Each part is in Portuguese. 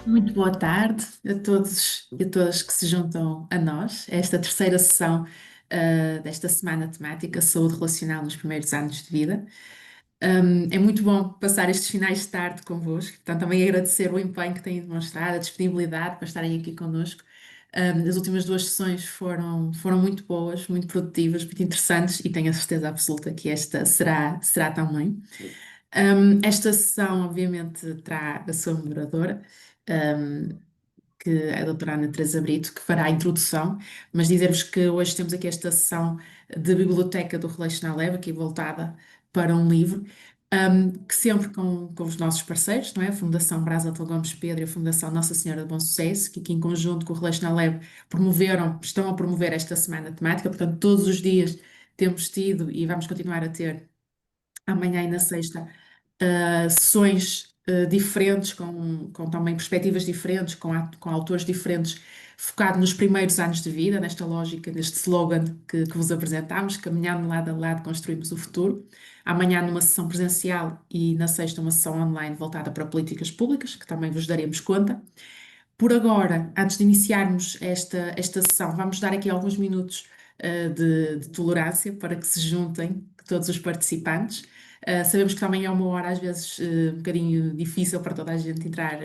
Muito boa tarde a todos e a todas que se juntam a nós, a esta terceira sessão, desta semana temática Saúde Relacional nos primeiros anos de vida. É muito bom passar estes finais de tarde convosco, portanto, também agradecer o empenho que têm demonstrado, a disponibilidade para estarem aqui connosco. As últimas duas sessões foram muito boas, muito produtivas, muito interessantes e tenho a certeza absoluta que esta será também. Esta sessão, obviamente, terá a sua moderadora, um, que é a doutora Ana Teresa Brito, que fará a introdução, mas dizer-vos que hoje temos aqui esta sessão de biblioteca do Relational Lab, aqui voltada para um livro, que sempre com os nossos parceiros, não é? A Fundação Brás Alto Gomes Pedro e a Fundação Nossa Senhora de Bom Sucesso, que aqui em conjunto com o Relational Lab estão a promover esta semana temática, portanto, todos os dias temos tido e vamos continuar a ter amanhã e na sexta, sessões diferentes, com também perspectivas diferentes, com autores diferentes, focado nos primeiros anos de vida, nesta lógica, neste slogan que vos apresentámos, caminhando lado a lado, construímos o futuro. Amanhã numa sessão presencial e na sexta uma sessão online voltada para políticas públicas, que também vos daremos conta. Por agora, antes de iniciarmos esta sessão, vamos dar aqui alguns minutos de tolerância para que se juntem todos os participantes. Sabemos que também é uma hora, às vezes, um bocadinho difícil para toda a gente entrar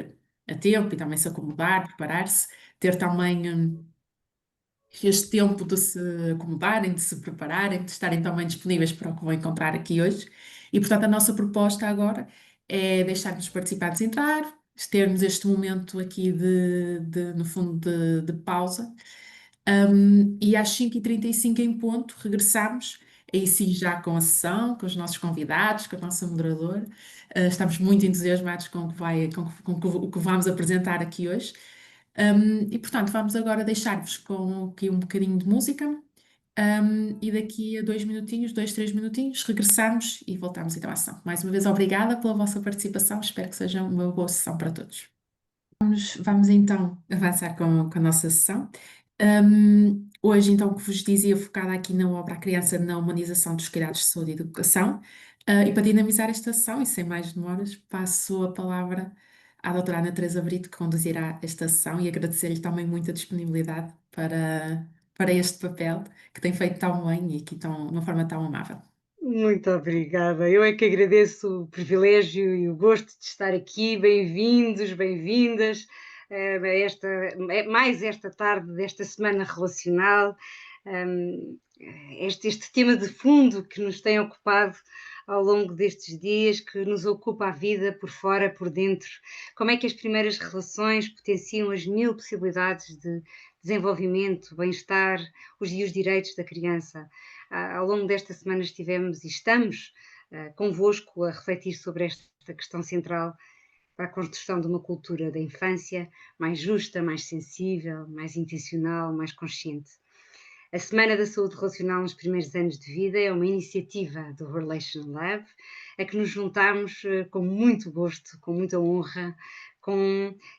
a tempo e também se acomodar, preparar-se, ter também este tempo de se acomodarem, de se prepararem, de estarem também disponíveis para o que vão encontrar aqui hoje. E, portanto, a nossa proposta agora é deixarmos os participantes entrar, termos este momento aqui no fundo, de pausa. E às 5h35 em ponto, regressamos, aí sim já com a sessão, com os nossos convidados, com a nossa moderadora. Estamos muito entusiasmados com o que vamos apresentar aqui hoje. E portanto, vamos agora deixar-vos com aqui um bocadinho de música. E daqui a 2 minutinhos, 2, 3 minutinhos, regressamos e voltamos então à ação. Mais uma vez, obrigada pela vossa participação. Espero que seja uma boa sessão para todos. Vamos então avançar com a nossa sessão. Hoje, então, que vos dizia, focada aqui na obra A Criança na Humanização dos Cuidados de Saúde e Educação. E para dinamizar esta sessão, e sem mais demoras, passo a palavra à doutora Ana Teresa Brito, que conduzirá esta sessão, e agradecer-lhe também muita disponibilidade para este papel, que tem feito tão bem e aqui de uma forma tão amável. Muito obrigada. Eu é que agradeço o privilégio e o gosto de estar aqui. Bem-vindos, bem-vindas a mais esta tarde desta semana relacional. Este tema de fundo que nos tem ocupado ao longo destes dias, que nos ocupa a vida por fora, por dentro. Como é que as primeiras relações potenciam as mil possibilidades de desenvolvimento, bem-estar e os direitos da criança? Ao longo desta semana estivemos e estamos convosco a refletir sobre esta questão central para a construção de uma cultura da infância mais justa, mais sensível, mais intencional, mais consciente. A Semana da Saúde Relacional nos primeiros anos de vida é uma iniciativa do Relation Lab, a que nos juntamos com muito gosto, com muita honra,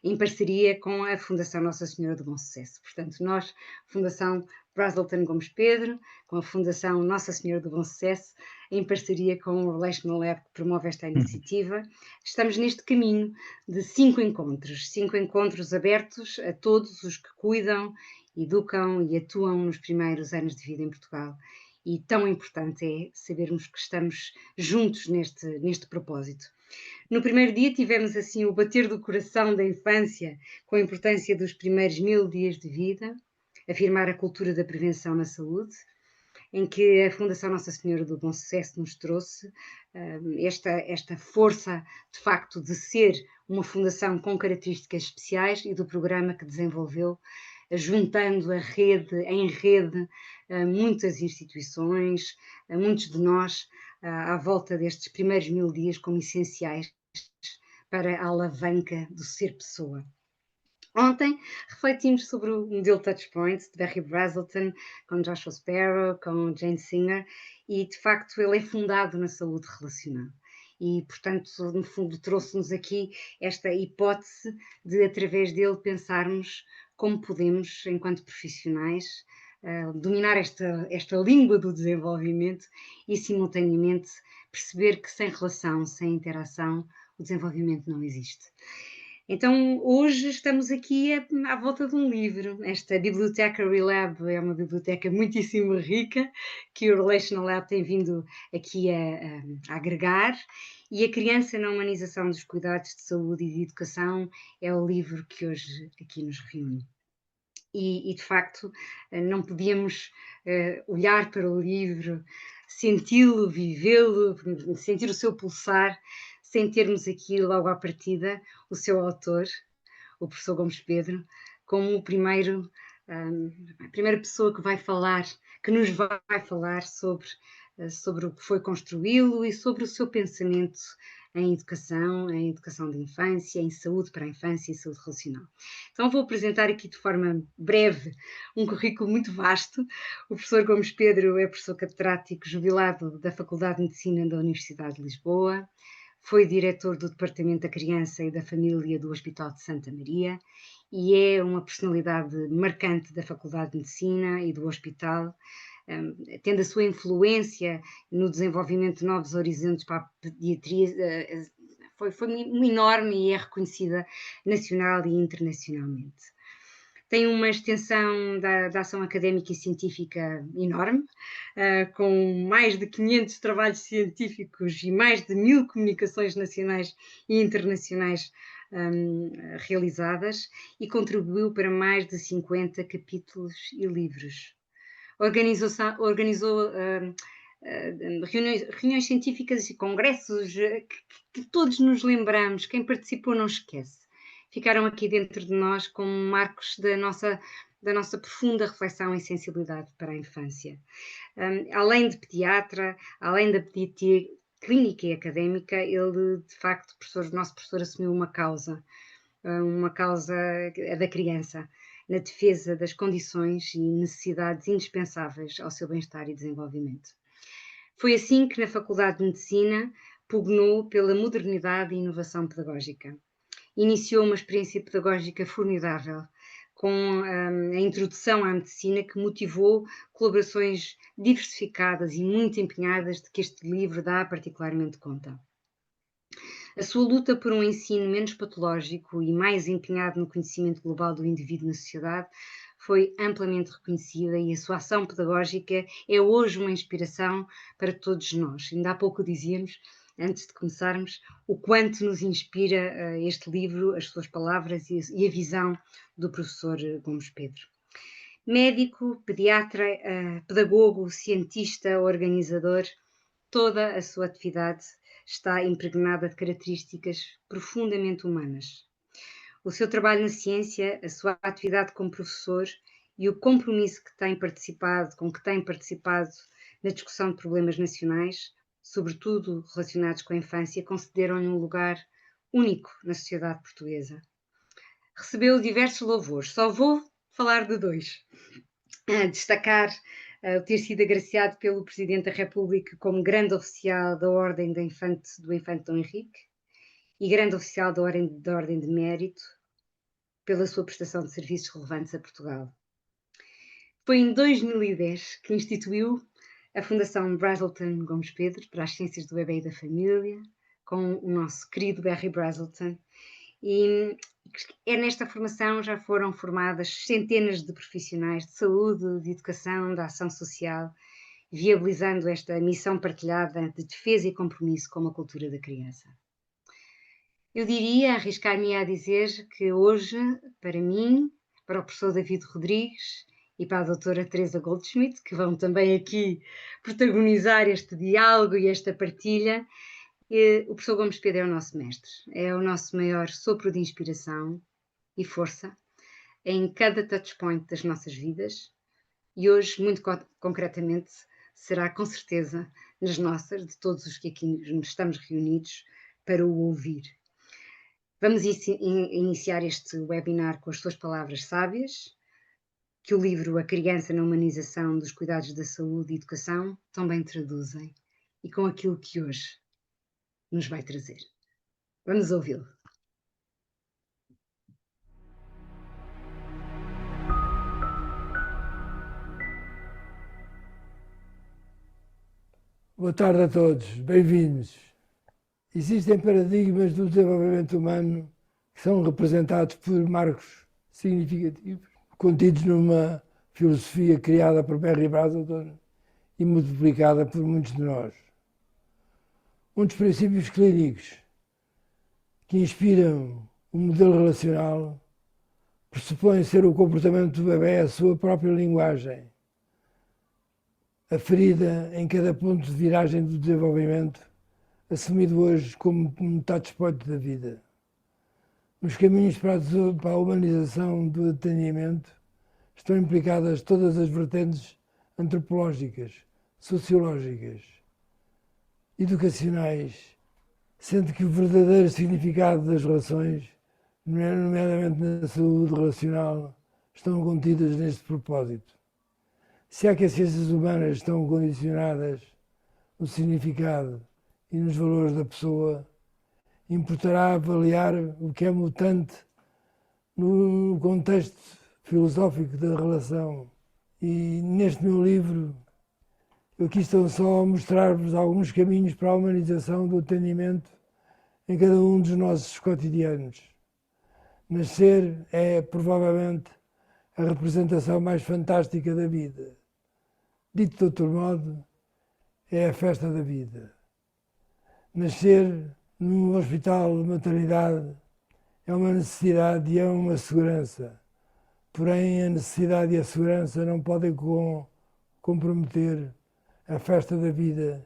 em parceria com a Fundação Nossa Senhora do Bom Sucesso. Portanto, nós, Fundação Brazelton Gomes Pedro, com a Fundação Nossa Senhora do Bom Sucesso, em parceria com o Relational Lab que promove esta iniciativa, estamos neste caminho de 5 encontros abertos a todos os que cuidam, educam e atuam nos primeiros anos de vida em Portugal. E tão importante é sabermos que estamos juntos neste propósito. No primeiro dia tivemos assim o bater do coração da infância, com a importância dos primeiros 1000 dias de vida, afirmar a cultura da prevenção na saúde, em que a Fundação Nossa Senhora do Bom Sucesso nos trouxe esta força, de facto, de ser uma fundação com características especiais e do programa que desenvolveu, juntando em rede, muitas instituições, muitos de nós, à volta destes primeiros 1000 dias como essenciais para a alavanca do ser pessoa. Ontem refletimos sobre o modelo Touchpoint de Barry Brazelton, com Joshua Sparrow, com Jane Singer, e de facto ele é fundado na saúde relacional. E, portanto, no fundo, trouxe-nos aqui esta hipótese de, através dele, pensarmos como podemos, enquanto profissionais, dominar esta língua do desenvolvimento e, simultaneamente, perceber que sem relação, sem interação, o desenvolvimento não existe. Então, hoje estamos aqui à volta de um livro. Esta biblioteca Relab é uma biblioteca muitíssimo rica, que o Relational Lab tem vindo aqui a agregar, e A Criança na Humanização dos Cuidados de Saúde e de Educação é o livro que hoje aqui nos reúne. E de facto, não podíamos olhar para o livro, senti-lo, vivê-lo, sentir o seu pulsar, sem termos aqui logo à partida o seu autor, o professor Gomes Pedro, como a primeira pessoa que vai falar, que nos vai falar sobre o que foi construí-lo e sobre o seu pensamento em educação de infância, em saúde para a infância e saúde relacional. Então vou apresentar aqui de forma breve um currículo muito vasto. O professor Gomes Pedro é professor catedrático jubilado da Faculdade de Medicina da Universidade de Lisboa, foi diretor do Departamento da Criança e da Família do Hospital de Santa Maria e é uma personalidade marcante da Faculdade de Medicina e do Hospital, tendo a sua influência no desenvolvimento de novos horizontes para a pediatria, foi enorme e é reconhecida nacional e internacionalmente. Tem uma extensão da ação académica e científica enorme, com mais de 500 trabalhos científicos e mais de 1000 comunicações nacionais e internacionais realizadas, e contribuiu para mais de 50 capítulos e livros. Organizou reuniões científicas e congressos que todos nos lembramos, quem participou não esquece. Ficaram aqui dentro de nós como marcos da nossa profunda reflexão e sensibilidade para a infância. Além de pediatra, além da pediatria clínica e académica, ele, de facto, nosso professor assumiu uma causa da criança, na defesa das condições e necessidades indispensáveis ao seu bem-estar e desenvolvimento. Foi assim que na Faculdade de Medicina pugnou pela modernidade e inovação pedagógica. Iniciou uma experiência pedagógica formidável, com a introdução à medicina, que motivou colaborações diversificadas e muito empenhadas, de que este livro dá particularmente conta. A sua luta por um ensino menos patológico e mais empenhado no conhecimento global do indivíduo na sociedade foi amplamente reconhecida, e a sua ação pedagógica é hoje uma inspiração para todos nós. Ainda há pouco dizíamos, antes de começarmos, o quanto nos inspira este livro, as suas palavras e a visão do professor Gomes Pedro. Médico, pediatra, pedagogo, cientista, organizador, toda a sua atividade está impregnada de características profundamente humanas. O seu trabalho na ciência, a sua atividade como professor e o compromisso com que tem participado na discussão de problemas nacionais, sobretudo relacionados com a infância, concederam-lhe um lugar único na sociedade portuguesa. Recebeu diversos louvores, só vou falar de dois. Destacar o ter sido agraciado pelo Presidente da República como grande oficial da Ordem do Infante Dom Henrique e grande oficial da Ordem de Mérito pela sua prestação de serviços relevantes a Portugal. Foi em 2010 que instituiu a Fundação Brazelton Gomes Pedro para as Ciências do Bebé e da Família, com o nosso querido Barry Brazelton, e nesta formação já foram formadas centenas de profissionais de saúde, de educação, de ação social, viabilizando esta missão partilhada de defesa e compromisso com a cultura da criança. Eu diria, arriscar-me a dizer que hoje, para mim, para o professor David Rodrigues e para a doutora Teresa Goldschmidt, que vão também aqui protagonizar este diálogo e esta partilha, o professor Gomes Pedro é o nosso mestre, é o nosso maior sopro de inspiração e força em cada touchpoint das nossas vidas, e hoje, muito concretamente, será com certeza nas nossas, de todos os que aqui estamos reunidos para o ouvir. Vamos iniciar este webinar com as suas palavras sábias, que o livro A Criança na Humanização dos Cuidados da Saúde e Educação também traduzem, e com aquilo que hoje nos vai trazer. Vamos ouvi-lo. Boa tarde a todos, bem-vindos. Existem paradigmas do desenvolvimento humano que são representados por marcos significativos, contidos numa filosofia criada por Barry Brazelton e multiplicada por muitos de nós. Um dos princípios clínicos que inspiram o modelo relacional pressupõe ser o comportamento do bebê a sua própria linguagem, a em cada ponto de viragem do desenvolvimento, assumido hoje como um touchpoint da vida. Nos caminhos para a humanização do atendimento estão implicadas todas as vertentes antropológicas, sociológicas, educacionais, sendo que o verdadeiro significado das relações, nomeadamente na saúde relacional, estão contidas neste propósito. Se há que as ciências humanas estão condicionadas no significado e nos valores da pessoa, importará avaliar o que é mutante no contexto filosófico da relação. E neste meu livro, eu quis tão só mostrar-vos alguns caminhos para a humanização do atendimento em cada um dos nossos cotidianos. Nascer é, provavelmente, a representação mais fantástica da vida. Dito de outro modo, é a festa da vida. Nascer num hospital de maternidade é uma necessidade e é uma segurança. Porém, a necessidade e a segurança não podem comprometer a festa da vida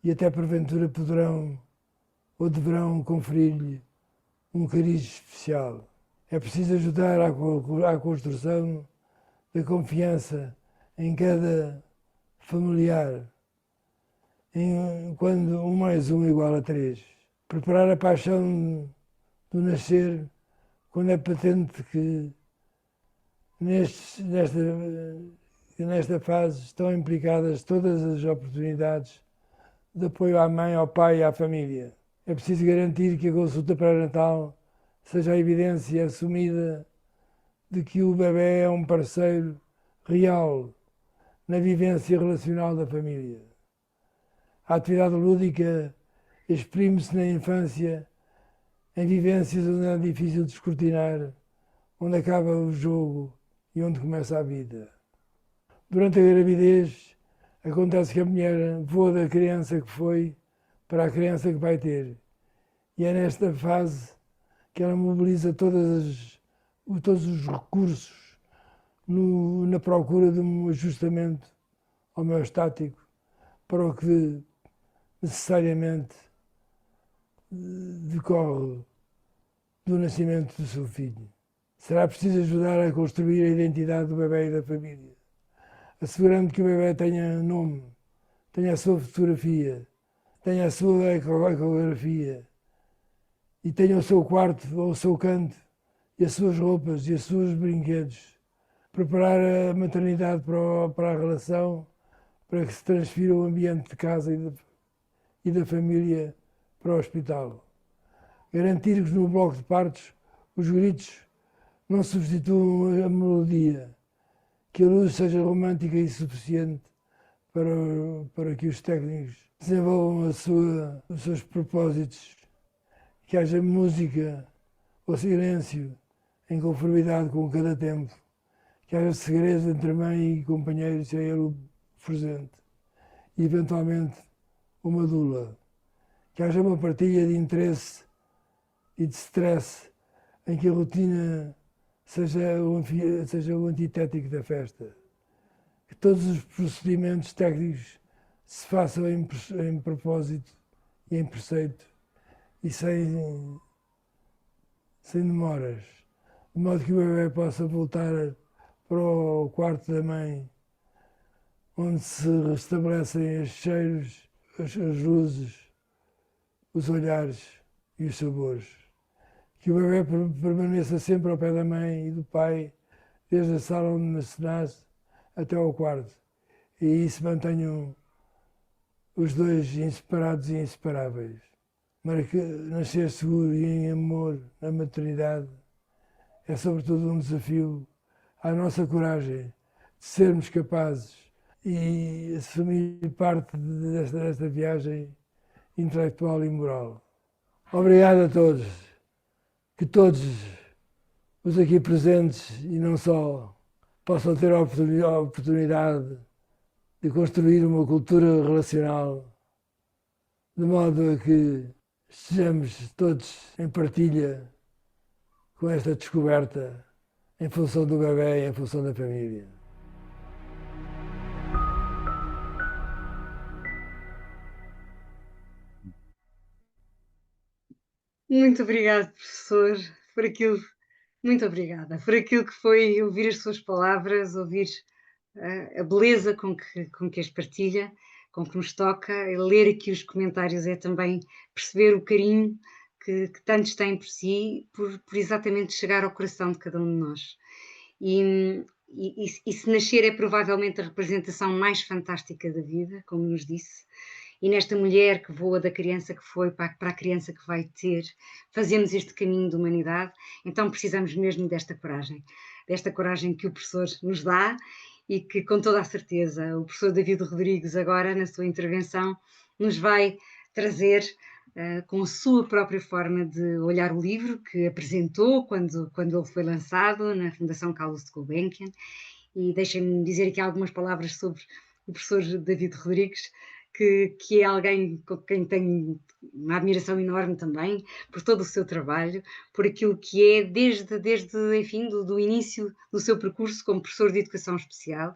e até porventura poderão ou deverão conferir-lhe um cariz especial. É preciso ajudar à construção da confiança em cada familiar, quando 1 mais 1 igual a 3. Preparar a paixão do nascer quando é patente que nesta fase estão implicadas todas as oportunidades de apoio à mãe, ao pai e à família. É preciso garantir que a consulta pré-natal seja a evidência assumida de que o bebê é um parceiro real na vivência relacional da família. A atividade lúdica exprime-se na infância em vivências onde é difícil de descortinar, onde acaba o jogo e onde começa a vida. Durante a gravidez, acontece que a mulher voa da criança que foi para a criança que vai ter. E é nesta fase que ela mobiliza todos os recursos na procura de um ajustamento homeostático para o que necessariamente decorre do nascimento do seu filho. Será preciso ajudar a construir a identidade do bebê e da família, assegurando que o bebê tenha nome, tenha a sua fotografia, tenha a sua ecografia e tenha o seu quarto ou o seu canto e as suas roupas e os seus brinquedos. Preparar a maternidade para a relação, para que se transfira o ambiente de casa e da família para o hospital. Garantir que no bloco de partos os gritos não substituam a melodia, que a luz seja romântica e suficiente para que os técnicos desenvolvam os seus propósitos, que haja música ou silêncio em conformidade com cada tempo, que haja segredo entre mãe e companheiro sem ele presente, e eventualmente uma dula, que haja uma partilha de interesse e de stress em que a rotina seja o antitético da festa. Que todos os procedimentos técnicos se façam em propósito e em preceito e sem demoras, de modo que o bebê possa voltar para o quarto da mãe, onde se restabelecem os cheiros, as luzes, os olhares e os sabores. Que o bebê permaneça sempre ao pé da mãe e do pai, desde a sala onde se nasce até ao quarto, e aí se mantenham os dois inseparados e inseparáveis. Para que nascer seguro e em amor na maternidade é sobretudo um desafio à nossa coragem de sermos capazes e assumir parte desta viagem intelectual e moral. Obrigado a todos. que todos os aqui presentes e não só possam ter a oportunidade de construir uma cultura relacional, de modo a que estejamos todos em partilha com esta descoberta em função do bebê e em função da família. Muito obrigado, professor, por aquilo. Muito obrigada por aquilo que foi ouvir as suas palavras, ouvir a beleza com que as partilha, com que nos toca. Ler aqui os comentários é também perceber o carinho que tantos têm por si, por exatamente chegar ao coração de cada um de nós. E se nascer é provavelmente a representação mais fantástica da vida, como nos disse. E nesta mulher que voa da criança que foi para a criança que vai ter, fazemos este caminho de humanidade, então precisamos mesmo desta coragem que o professor nos dá e que, com toda a certeza, o professor David Rodrigues, agora, na sua intervenção, nos vai trazer com a sua própria forma de olhar o livro que apresentou quando ele foi lançado na Fundação Carlos Gulbenkian. E deixem-me dizer aqui algumas palavras sobre o professor David Rodrigues, que é alguém com quem tenho uma admiração enorme também, por todo o seu trabalho, por aquilo que é desde enfim, do início do seu percurso como professor de Educação Especial.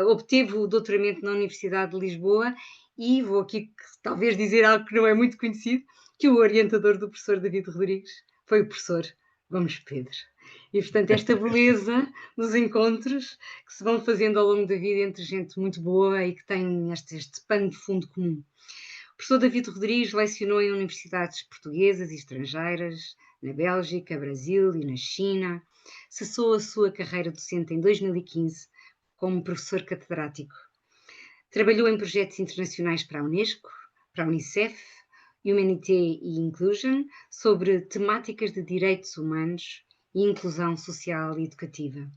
Obteve o doutoramento na Universidade de Lisboa e vou aqui talvez dizer algo que não é muito conhecido, que o orientador do professor David Rodrigues foi o professor Gomes Pedro. E, portanto, esta beleza dos encontros que se vão fazendo ao longo da vida entre gente muito boa e que tem este pano de fundo comum. O professor David Rodrigues lecionou em universidades portuguesas e estrangeiras, na Bélgica, Brasil e na China. Cessou a sua carreira docente em 2015 como professor catedrático. Trabalhou em projetos internacionais para a Unesco, para a Unicef, Humanité e Inclusion, sobre temáticas de direitos humanos e inclusão social e educativa.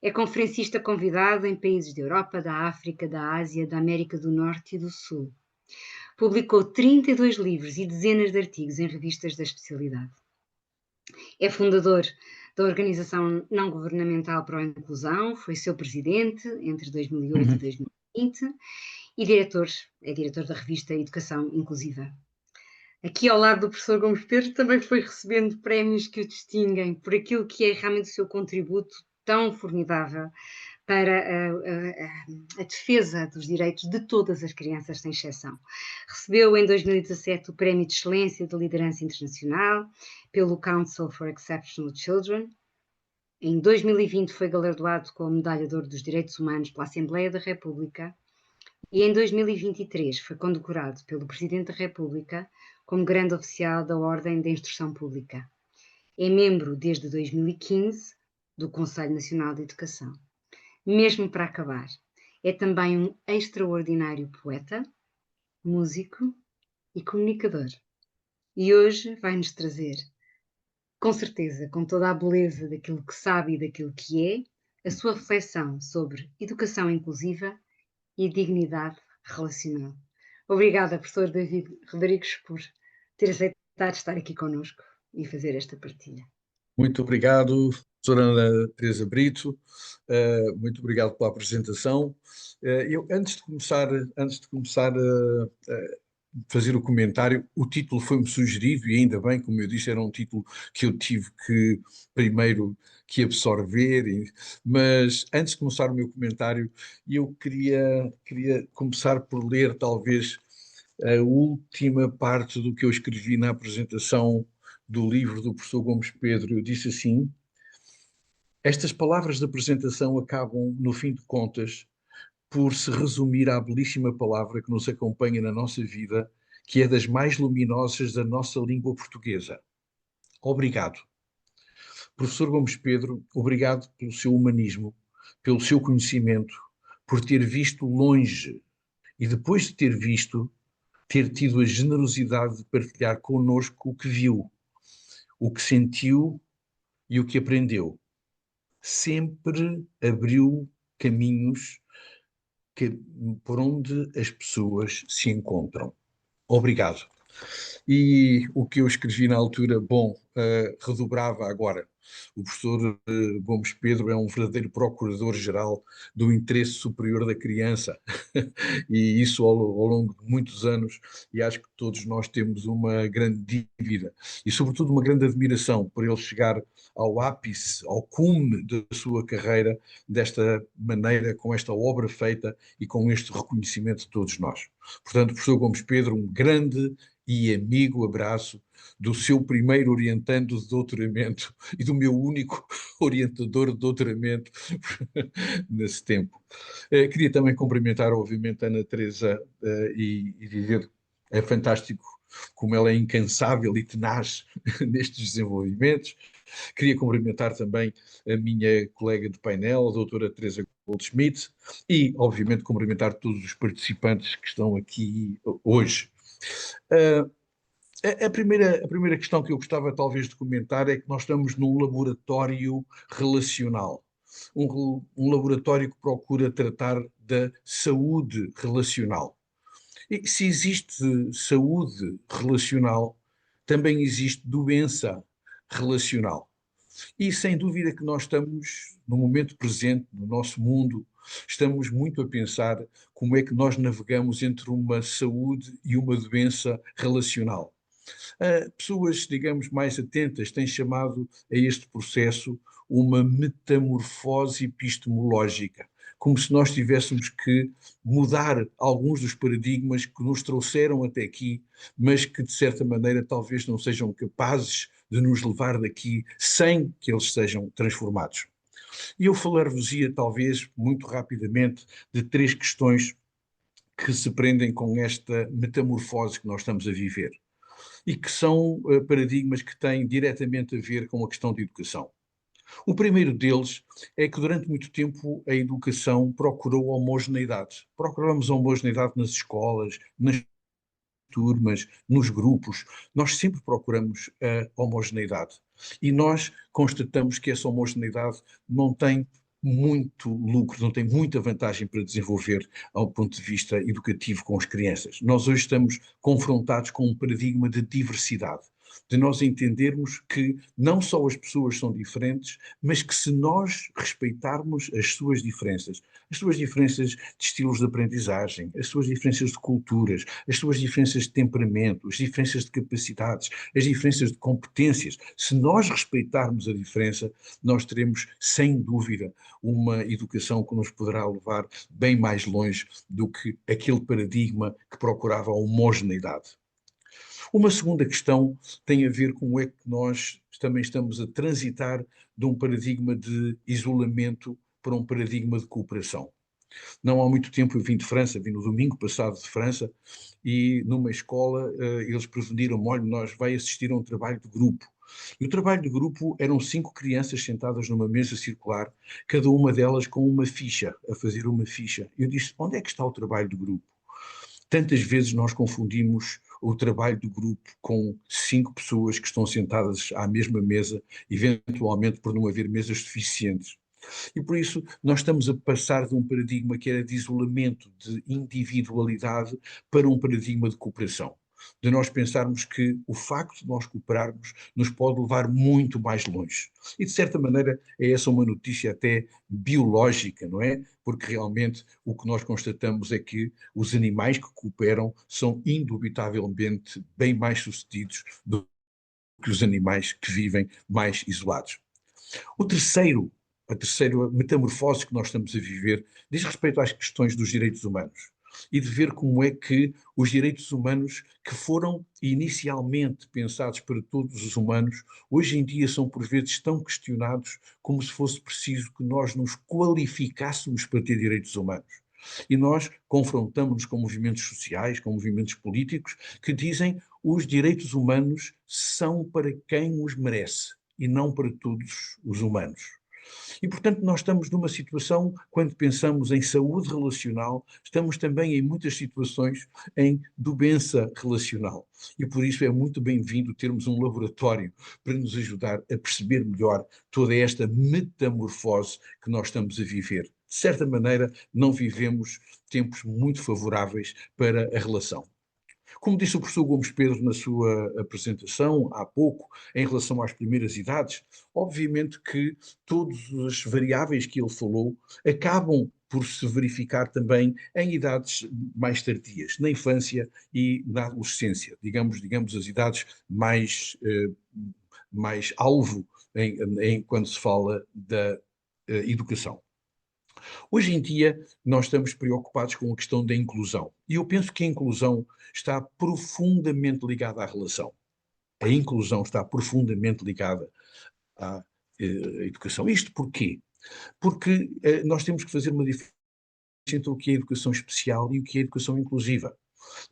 É conferencista convidado em países da Europa, da África, da Ásia, da América do Norte e do Sul. Publicou 32 livros e dezenas de artigos em revistas da especialidade. É fundador da Organização Não Governamental para a Inclusão, foi seu presidente entre 2008 e 2020 e é diretor da revista Educação Inclusiva. Aqui ao lado do professor Gomes Pedro também foi recebendo prémios que o distinguem por aquilo que é realmente o seu contributo tão formidável para a defesa dos direitos de todas as crianças, sem exceção. Recebeu em 2017 o Prémio de Excelência de Liderança Internacional pelo Council for Exceptional Children. Em 2020 foi galardoado com a Medalha de Ouro dos Direitos Humanos pela Assembleia da República e em 2023 foi condecorado pelo Presidente da República como Grande Oficial da Ordem da Instrução Pública. É membro desde 2015 do Conselho Nacional de Educação. Mesmo para acabar, é também um extraordinário poeta, músico e comunicador. E hoje vai-nos trazer, com certeza, com toda a beleza daquilo que sabe e daquilo que é, a sua reflexão sobre educação inclusiva e dignidade relacional. Obrigada, professor David Rodrigues, por ter aceitado estar aqui connosco e fazer esta partilha. Muito obrigado, professora Ana Teresa Brito, muito obrigado pela apresentação. Eu, antes de começar a fazer o comentário, o título foi-me sugerido e ainda bem, como eu disse, era um título que eu tive que primeiro que absorver, mas antes de começar o meu comentário, eu queria começar por ler talvez a última parte do que eu escrevi na apresentação do livro do professor Gomes Pedro. Eu disse assim: estas palavras de apresentação acabam, no fim de contas, por se resumir à belíssima palavra que nos acompanha na nossa vida, que é das mais luminosas da nossa língua portuguesa. Obrigado. Professor Gomes Pedro, obrigado pelo seu humanismo, pelo seu conhecimento, por ter visto longe e, depois de ter visto, ter tido a generosidade de partilhar connosco o que viu, o que sentiu e o que aprendeu. Sempre abriu caminhos por onde as pessoas se encontram. Obrigado. E o que eu escrevi na altura, bom, redobrava agora. O professor Gomes Pedro é um verdadeiro procurador-geral do interesse superior da criança, e isso ao longo de muitos anos, e acho que todos nós temos uma grande dívida e, sobretudo, uma grande admiração por ele chegar ao ápice, ao cume da sua carreira, desta maneira, com esta obra feita e com este reconhecimento de todos nós. Portanto, professor Gomes Pedro, um grande e amigo abraço do seu primeiro orientando de doutoramento e do meu único orientador de doutoramento nesse tempo. Queria também cumprimentar, obviamente, a Ana Teresa e dizer é fantástico como ela é incansável e tenaz nestes desenvolvimentos. Queria cumprimentar também a minha colega de painel, a doutora Teresa Goldschmidt, e, obviamente, cumprimentar todos os participantes que estão aqui hoje. Uh, a primeira questão que eu gostava talvez de comentar é que nós estamos num laboratório relacional, um laboratório que procura tratar da saúde relacional. E se existe saúde relacional, também existe doença relacional. E sem dúvida que nós estamos, no momento presente, no nosso mundo, estamos muito a pensar como é que nós navegamos entre uma saúde e uma doença relacional. Pessoas, digamos, mais atentas têm chamado a este processo uma metamorfose epistemológica, como se nós tivéssemos que mudar alguns dos paradigmas que nos trouxeram até aqui, mas que, de certa maneira, talvez não sejam capazes de nos levar daqui sem que eles sejam transformados. E eu falar-vos-ia, talvez, muito rapidamente, de 3 questões que se prendem com esta metamorfose que nós estamos a viver e que são paradigmas que têm diretamente a ver com a questão da educação. O primeiro deles é que durante muito tempo a educação procurou homogeneidade. Procuramos a homogeneidade nas escolas, nas turmas, nos grupos. Nós sempre procuramos a homogeneidade. E nós constatamos que essa homogeneidade não tem muito lucro, não tem muita vantagem para desenvolver ao ponto de vista educativo com as crianças. Nós hoje estamos confrontados com um paradigma de diversidade, de nós entendermos que não só as pessoas são diferentes, mas que se nós respeitarmos as suas diferenças de estilos de aprendizagem, as suas diferenças de culturas, as suas diferenças de temperamento, as diferenças de capacidades, as diferenças de competências, se nós respeitarmos a diferença, nós teremos, sem dúvida, uma educação que nos poderá levar bem mais longe do que aquele paradigma que procurava a homogeneidade. Uma segunda questão tem a ver com como é que nós também estamos a transitar de um paradigma de isolamento para um paradigma de cooperação. Não há muito tempo eu vim de França, vim no domingo passado de França, e numa escola eles preveniram-me, olha, nós vai assistir a um trabalho de grupo. E o trabalho de grupo eram 5 crianças sentadas numa mesa circular, cada uma delas com uma ficha, a fazer uma ficha. Eu disse, onde é que está o trabalho de grupo? Tantas vezes nós confundimos o trabalho do grupo com 5 pessoas que estão sentadas à mesma mesa, eventualmente por não haver mesas suficientes. E por isso nós estamos a passar de um paradigma que era de isolamento, de individualidade, para um paradigma de cooperação. De nós pensarmos que o facto de nós cooperarmos nos pode levar muito mais longe. E de certa maneira é essa uma notícia até biológica, não é? Porque realmente o que nós constatamos é que os animais que cooperam são indubitavelmente bem mais sucedidos do que os animais que vivem mais isolados. A terceira metamorfose que nós estamos a viver diz respeito às questões dos direitos humanos e de ver como é que os direitos humanos que foram inicialmente pensados para todos os humanos, hoje em dia são por vezes tão questionados como se fosse preciso que nós nos qualificássemos para ter direitos humanos. E nós confrontamos-nos com movimentos sociais, com movimentos políticos, que dizem os direitos humanos são para quem os merece e não para todos os humanos. E, portanto, nós estamos numa situação, quando pensamos em saúde relacional, estamos também em muitas situações em doença relacional. E por isso é muito bem-vindo termos um laboratório para nos ajudar a perceber melhor toda esta metamorfose que nós estamos a viver. De certa maneira, não vivemos tempos muito favoráveis para a relação. Como disse o professor Gomes Pedro na sua apresentação há pouco, em relação às primeiras idades, obviamente que todas as variáveis que ele falou acabam por se verificar também em idades mais tardias, na infância e na adolescência, digamos as idades mais alvo quando se fala da educação. Hoje em dia, nós estamos preocupados com a questão da inclusão. E eu penso que a inclusão está profundamente ligada à relação. A inclusão está profundamente ligada à educação. Isto porquê? Porque nós temos que fazer uma diferença entre o que é educação especial e o que é educação inclusiva.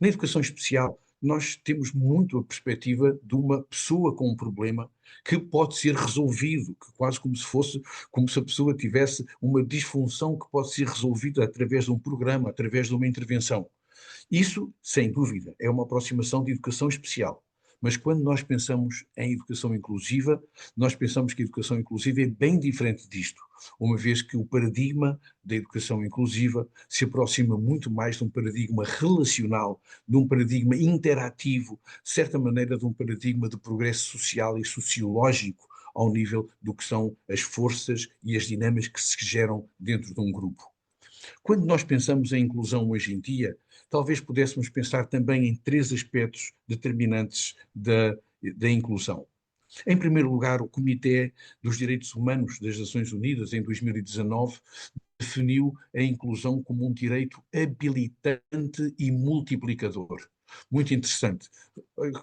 Na educação especial, nós temos muito a perspectiva de uma pessoa com um problema que pode ser resolvido, que quase como se a pessoa tivesse uma disfunção que pode ser resolvida através de um programa, através de uma intervenção. Isso, sem dúvida, é uma aproximação de educação especial. Mas quando nós pensamos em educação inclusiva, nós pensamos que a educação inclusiva é bem diferente disto, uma vez que o paradigma da educação inclusiva se aproxima muito mais de um paradigma relacional, de um paradigma interativo, de certa maneira de um paradigma de progresso social e sociológico ao nível do que são as forças e as dinâmicas que se geram dentro de um grupo. Quando nós pensamos em inclusão hoje em dia, talvez pudéssemos pensar também em três aspectos determinantes da inclusão. Em primeiro lugar, o Comitê dos Direitos Humanos das Nações Unidas, em 2019, definiu a inclusão como um direito habilitante e multiplicador. Muito interessante.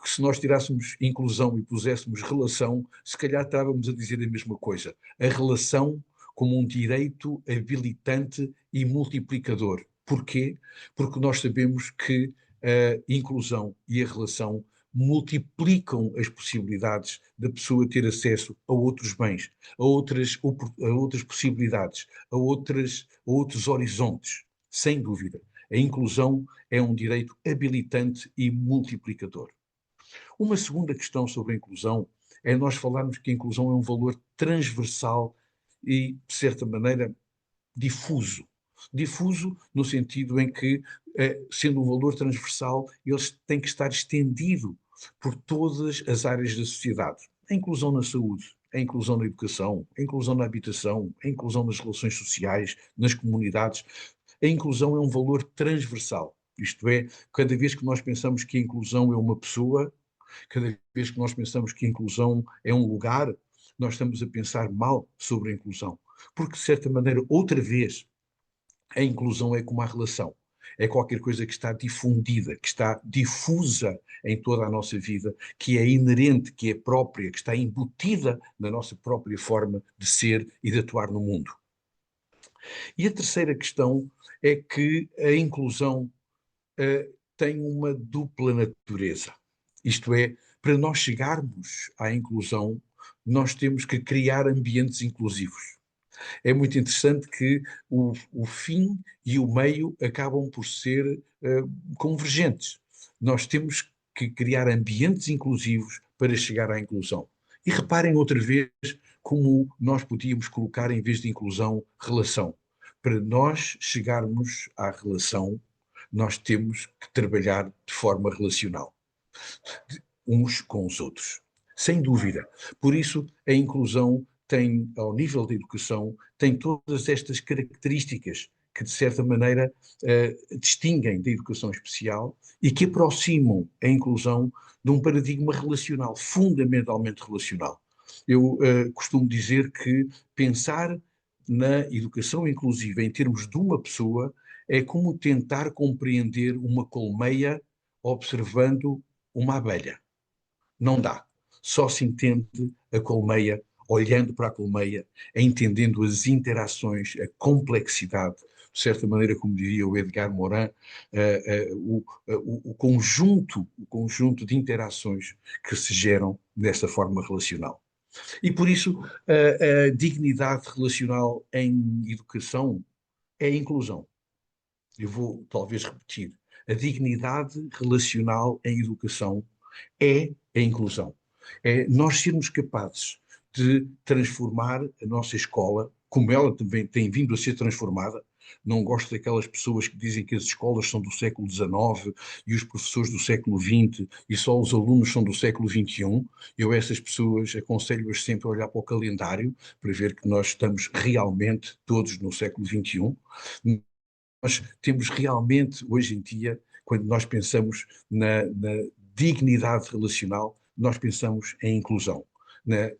Se nós tirássemos inclusão e puséssemos relação, se calhar estávamos a dizer a mesma coisa. A relação como um direito habilitante e multiplicador. Porquê? Porque nós sabemos que a inclusão e a relação multiplicam as possibilidades da pessoa ter acesso a outros bens, a outras possibilidades, a outros horizontes. Sem dúvida. A inclusão é um direito habilitante e multiplicador. Uma segunda questão sobre a inclusão é nós falarmos que a inclusão é um valor transversal e, de certa maneira, difuso. Difuso no sentido em que, sendo um valor transversal, ele tem que estar estendido por todas as áreas da sociedade. A inclusão na saúde, a inclusão na educação, a inclusão na habitação, a inclusão nas relações sociais, nas comunidades. A inclusão é um valor transversal. Isto é, cada vez que nós pensamos que a inclusão é uma pessoa, cada vez que nós pensamos que a inclusão é um lugar, nós estamos a pensar mal sobre a inclusão. Porque, de certa maneira, outra vez, a inclusão é como a relação. É qualquer coisa que está difundida, que está difusa em toda a nossa vida, que é inerente, que é própria, que está embutida na nossa própria forma de ser e de atuar no mundo. E a terceira questão é que a inclusão tem uma dupla natureza. Isto é, para nós chegarmos à inclusão, nós temos que criar ambientes inclusivos. É muito interessante que o fim e o meio acabam por ser convergentes. Nós temos que criar ambientes inclusivos para chegar à inclusão. E reparem outra vez como nós podíamos colocar, em vez de inclusão, relação. Para nós chegarmos à relação, nós temos que trabalhar de forma relacional, uns com os outros. Sem dúvida. Por isso, a inclusão tem, ao nível da educação, tem todas estas características que, de certa maneira, distinguem da educação especial e que aproximam a inclusão de um paradigma relacional, fundamentalmente relacional. Eu costumo dizer que pensar na educação inclusiva em termos de uma pessoa é como tentar compreender uma colmeia observando uma abelha. Não dá. Só se entende a colmeia olhando para a colmeia, entendendo as interações, a complexidade, de certa maneira, como diria o Edgar Morin, o conjunto de interações que se geram dessa forma relacional. E por isso a dignidade relacional em educação é a inclusão. Eu vou talvez repetir. A dignidade relacional em educação é a inclusão. É nós sermos capazes de transformar a nossa escola, como ela também tem vindo a ser transformada, não gosto daquelas pessoas que dizem que as escolas são do século XIX e os professores do século XX e só os alunos são do século XXI. Eu, essas pessoas, aconselho-as sempre a olhar para o calendário para ver que nós estamos realmente todos no século XXI. Nós temos realmente, hoje em dia, quando nós pensamos na dignidade relacional, nós pensamos em inclusão,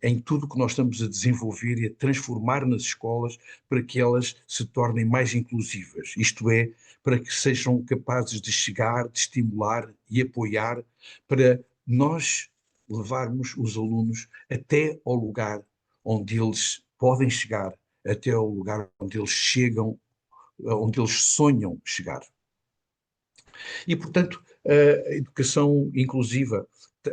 em tudo que nós estamos a desenvolver e a transformar nas escolas para que elas se tornem mais inclusivas, isto é, para que sejam capazes de chegar, de estimular e apoiar, para nós levarmos os alunos até ao lugar onde eles podem chegar, até ao lugar onde eles chegam, onde eles sonham chegar. E, portanto, a educação inclusiva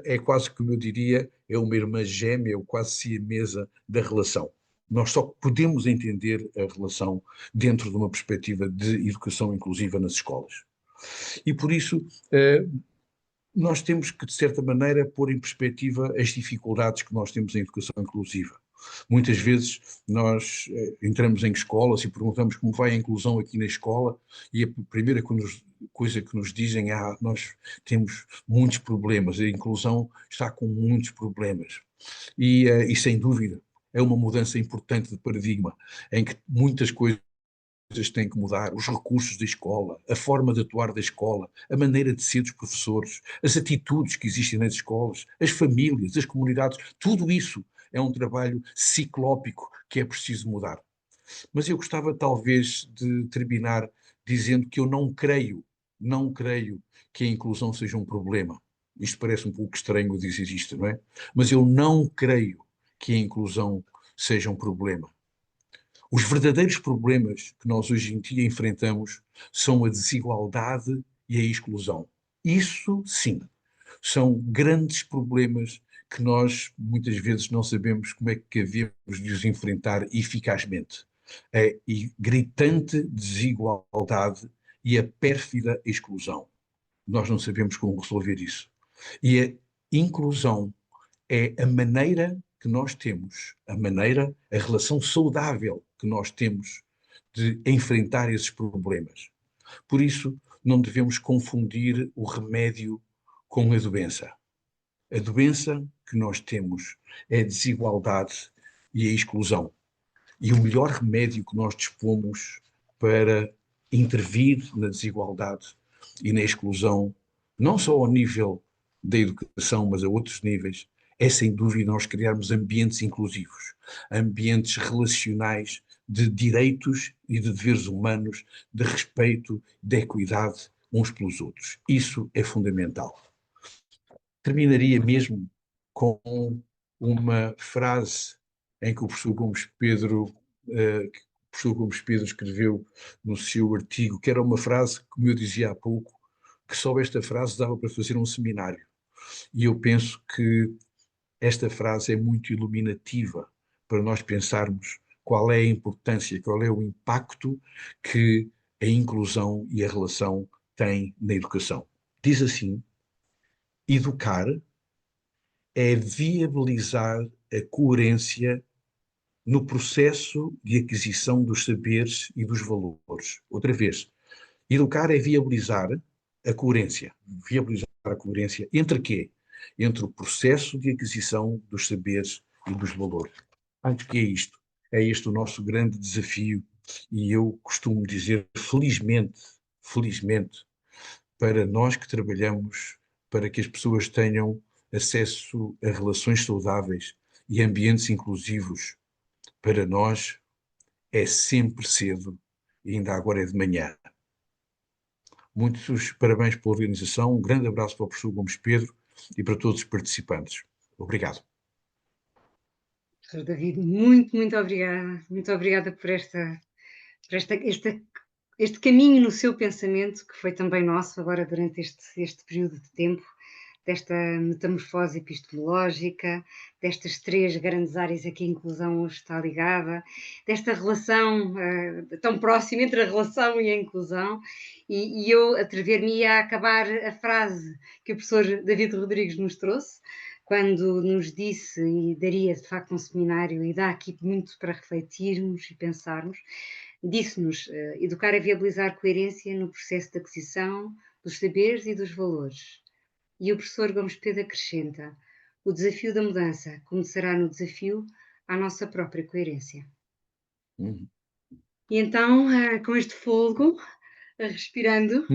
é quase, como eu diria, é uma irmã gêmea, ou quase siamesa da relação. Nós só podemos entender a relação dentro de uma perspectiva de educação inclusiva nas escolas. E por isso, nós temos que, de certa maneira, pôr em perspectiva as dificuldades que nós temos em educação inclusiva. Muitas vezes nós entramos em escolas e perguntamos como vai a inclusão aqui na escola e a primeira coisa que nos dizem é nós temos muitos problemas, a inclusão está com muitos problemas. E sem dúvida é uma mudança importante de paradigma, em que muitas coisas têm que mudar, os recursos da escola, a forma de atuar da escola, a maneira de ser dos professores, as atitudes que existem nas escolas, as famílias, as comunidades, tudo isso é um trabalho ciclópico que é preciso mudar. Mas eu gostava talvez de terminar dizendo que eu não creio que a inclusão seja um problema. Isto parece um pouco estranho dizer isto, não é? Mas eu não creio que a inclusão seja um problema. Os verdadeiros problemas que nós hoje em dia enfrentamos são a desigualdade e a exclusão. Isso, sim, são grandes problemas que nós muitas vezes não sabemos como é que havemos de os enfrentar eficazmente. A gritante desigualdade e a pérfida exclusão. Nós não sabemos como resolver isso. E a inclusão é a maneira que nós temos, a relação saudável que nós temos de enfrentar esses problemas. Por isso, não devemos confundir o remédio com a doença. A doença que nós temos é a desigualdade e a exclusão. E o melhor remédio que nós dispomos para intervir na desigualdade e na exclusão, não só ao nível da educação, mas a outros níveis, é sem dúvida nós criarmos ambientes inclusivos, ambientes relacionais de direitos e de deveres humanos, de respeito, de equidade uns pelos outros. Isso é fundamental. Terminaria mesmo com uma frase em que o professor Gomes Pedro, escreveu no seu artigo, que era uma frase, como eu dizia há pouco, que só esta frase dava para fazer um seminário. E eu penso que esta frase é muito iluminativa para nós pensarmos qual é a importância, qual é o impacto que a inclusão e a relação têm na educação. Diz assim: educar é viabilizar a coerência no processo de aquisição dos saberes e dos valores. Outra vez, educar é viabilizar a coerência. Viabilizar a coerência entre quê? Entre o processo de aquisição dos saberes e dos valores. Antes que é isto, é este o nosso grande desafio e eu costumo dizer, felizmente, para nós que trabalhamos para que as pessoas tenham acesso a relações saudáveis e ambientes inclusivos, para nós é sempre cedo e ainda agora é de manhã. Muitos parabéns pela organização, um grande abraço para o professor Gomes Pedro e para todos os participantes. Obrigado. Professor David, muito obrigada. Muito obrigada por este caminho no seu pensamento, que foi também nosso agora durante este período de tempo, desta metamorfose epistemológica, destas três grandes áreas a que a inclusão hoje está ligada, desta relação tão próxima entre a relação e a inclusão, e eu atrever-me a acabar a frase que o professor David Rodrigues nos trouxe, quando nos disse, e daria de facto um seminário, e dá aqui muito para refletirmos e pensarmos, disse-nos educar a viabilizar coerência no processo de aquisição dos saberes e dos valores. E o professor Gomes Pedro acrescenta: o desafio da mudança começará no desafio à nossa própria coerência. Uhum. E então, com este fôlego, respirando,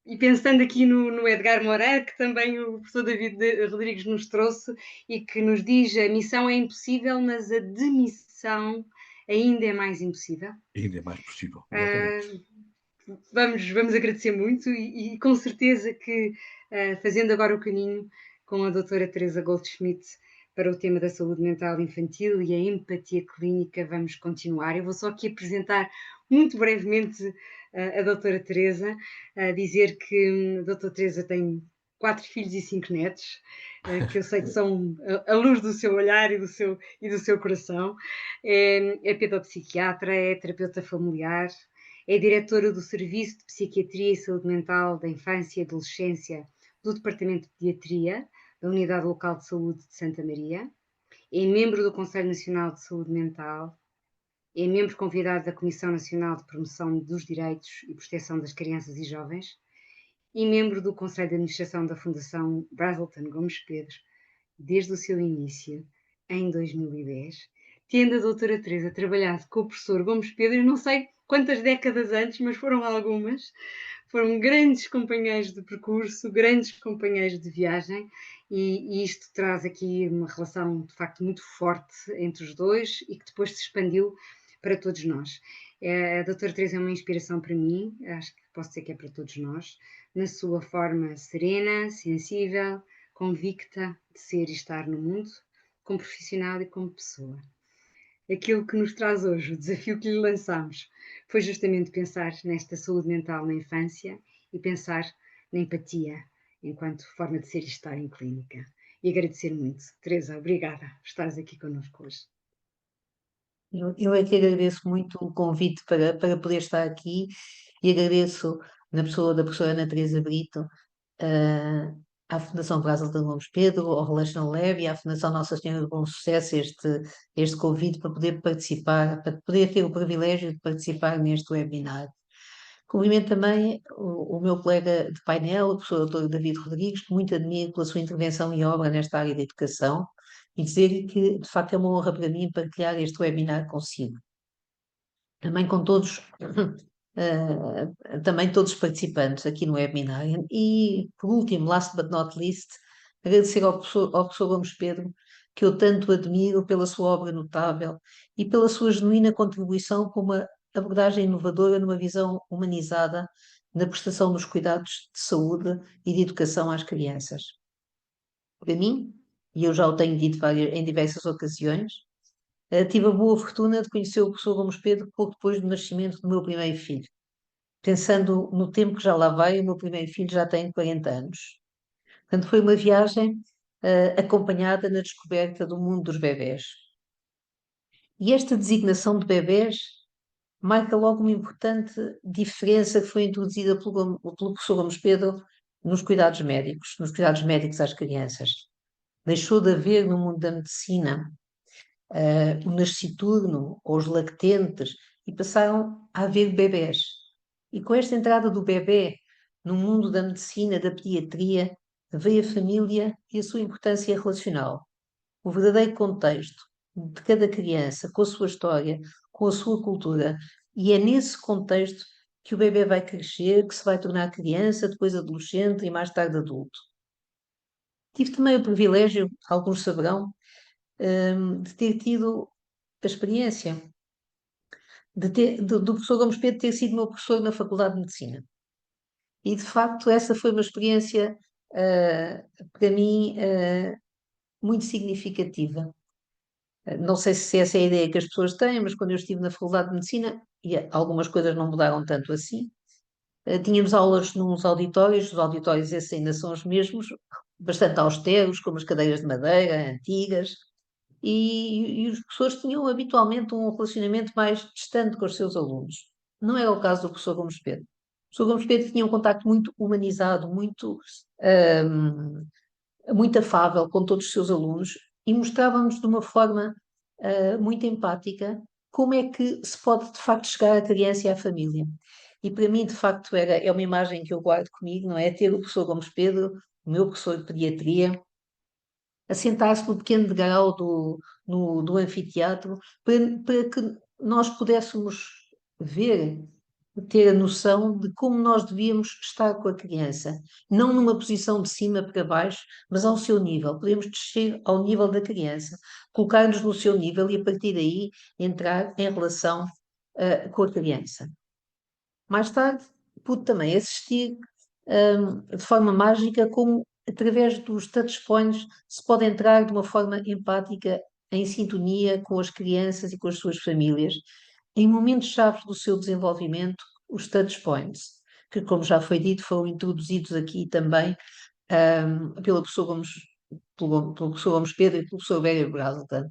e pensando aqui no Edgar Morin, que também o professor David Rodrigues nos trouxe e que nos diz: a missão é impossível, mas a demissão ainda é mais impossível. Ainda é mais possível, exatamente. Vamos agradecer muito e com certeza que, fazendo agora o caminho com a doutora Teresa Goldschmidt para o tema da saúde mental infantil e a empatia clínica, vamos continuar. Eu vou só aqui apresentar muito brevemente a doutora Teresa, dizer que a doutora Teresa tem 4 filhos e 5 netos, que eu sei que são a luz do seu olhar e do seu coração. É pedopsiquiatra, é terapeuta familiar, é diretora do Serviço de Psiquiatria e Saúde Mental da Infância e Adolescência do Departamento de Pediatria da Unidade Local de Saúde de Santa Maria. É membro do Conselho Nacional de Saúde Mental. É membro convidado da Comissão Nacional de Promoção dos Direitos e Proteção das Crianças e Jovens e membro do Conselho de Administração da Fundação Brazelton Gomes Pedro desde o seu início, em 2010, tendo a doutora Teresa trabalhado com o professor Gomes Pedro, eu não sei quantas décadas antes, mas foram algumas, foram grandes companheiros de percurso, grandes companheiros de viagem, e isto traz aqui uma relação de facto muito forte entre os dois e que depois se expandiu para todos nós. A doutora Teresa é uma inspiração para mim, acho que posso dizer que é para todos nós, na sua forma serena, sensível, convicta de ser e estar no mundo, como profissional e como pessoa. Aquilo que nos traz hoje, o desafio que lhe lançamos, foi justamente pensar nesta saúde mental na infância e pensar na empatia enquanto forma de ser e estar em clínica. E agradecer muito. Teresa, obrigada por estares aqui connosco hoje. Eu é que agradeço muito o convite para poder estar aqui e agradeço, na pessoa da professora Ana Teresa Brito, à Fundação Brasa de Gomes Pedro, ao Relational Lab e à Fundação Nossa Senhora do Bom Sucesso este convite para poder participar, para poder ter o privilégio de participar neste webinar. Cumprimento também o meu colega de painel, o professor Dr. David Rodrigues, que muito admiro pela sua intervenção e obra nesta área da educação, e dizer-lhe que, de facto, é uma honra para mim partilhar este webinar consigo. Também com todos, também todos os participantes aqui no webinar. E, por último, last but not least, agradecer ao professor Gomes Pedro, que eu tanto admiro pela sua obra notável e pela sua genuína contribuição com uma abordagem inovadora numa visão humanizada na prestação dos cuidados de saúde e de educação às crianças. Para mim, e eu já o tenho dito em diversas ocasiões, tive a boa fortuna de conhecer o professor Gomes Pedro pouco depois do nascimento do meu primeiro filho. Pensando no tempo que já lá vai, o meu primeiro filho já tem 40 anos. Portanto, foi uma viagem acompanhada na descoberta do mundo dos bebés. E esta designação de bebés marca logo uma importante diferença que foi introduzida pelo professor Gomes Pedro nos cuidados médicos às crianças. Deixou de haver no mundo da medicina o nasciturno ou os lactentes e passaram a haver bebés. E com esta entrada do bebé no mundo da medicina, da pediatria, veio a família e a sua importância relacional. O verdadeiro contexto de cada criança, com a sua história, com a sua cultura, e é nesse contexto que o bebê vai crescer, que se vai tornar criança, depois adolescente e mais tarde adulto. Tive também o privilégio, alguns saberão, de ter tido a experiência do professor Gomes Pedro ter sido meu professor na Faculdade de Medicina. E, de facto, essa foi uma experiência, para mim, muito significativa. Não sei se essa é a ideia que as pessoas têm, mas quando eu estive na Faculdade de Medicina, e algumas coisas não mudaram tanto assim, tínhamos aulas nos auditórios, os auditórios esses ainda são os mesmos, bastante austeros, com umas cadeiras de madeira antigas, e os professores tinham habitualmente um relacionamento mais distante com os seus alunos. Não era o caso do professor Gomes Pedro. O professor Gomes Pedro tinha um contacto muito humanizado, muito muito afável com todos os seus alunos e mostrava-nos de uma forma muito empática como é que se pode de facto chegar à criança e à família. E para mim, de facto, é uma imagem que eu guardo comigo, não é? Ter o professor Gomes Pedro, o meu professor de pediatria, a sentar-se no pequeno degrau do anfiteatro para que nós pudéssemos ver, ter a noção de como nós devíamos estar com a criança. Não numa posição de cima para baixo, mas ao seu nível. Podemos descer ao nível da criança, colocar-nos no seu nível e a partir daí entrar em relação com a criança. Mais tarde, pude também assistir de forma mágica como, através dos touchpoints, se pode entrar de uma forma empática, em sintonia com as crianças e com as suas famílias, em momentos-chave do seu desenvolvimento, os touchpoints, que, como já foi dito, foram introduzidos aqui também pelo professor Gomes Pedro e pelo professor Bério Brazelton.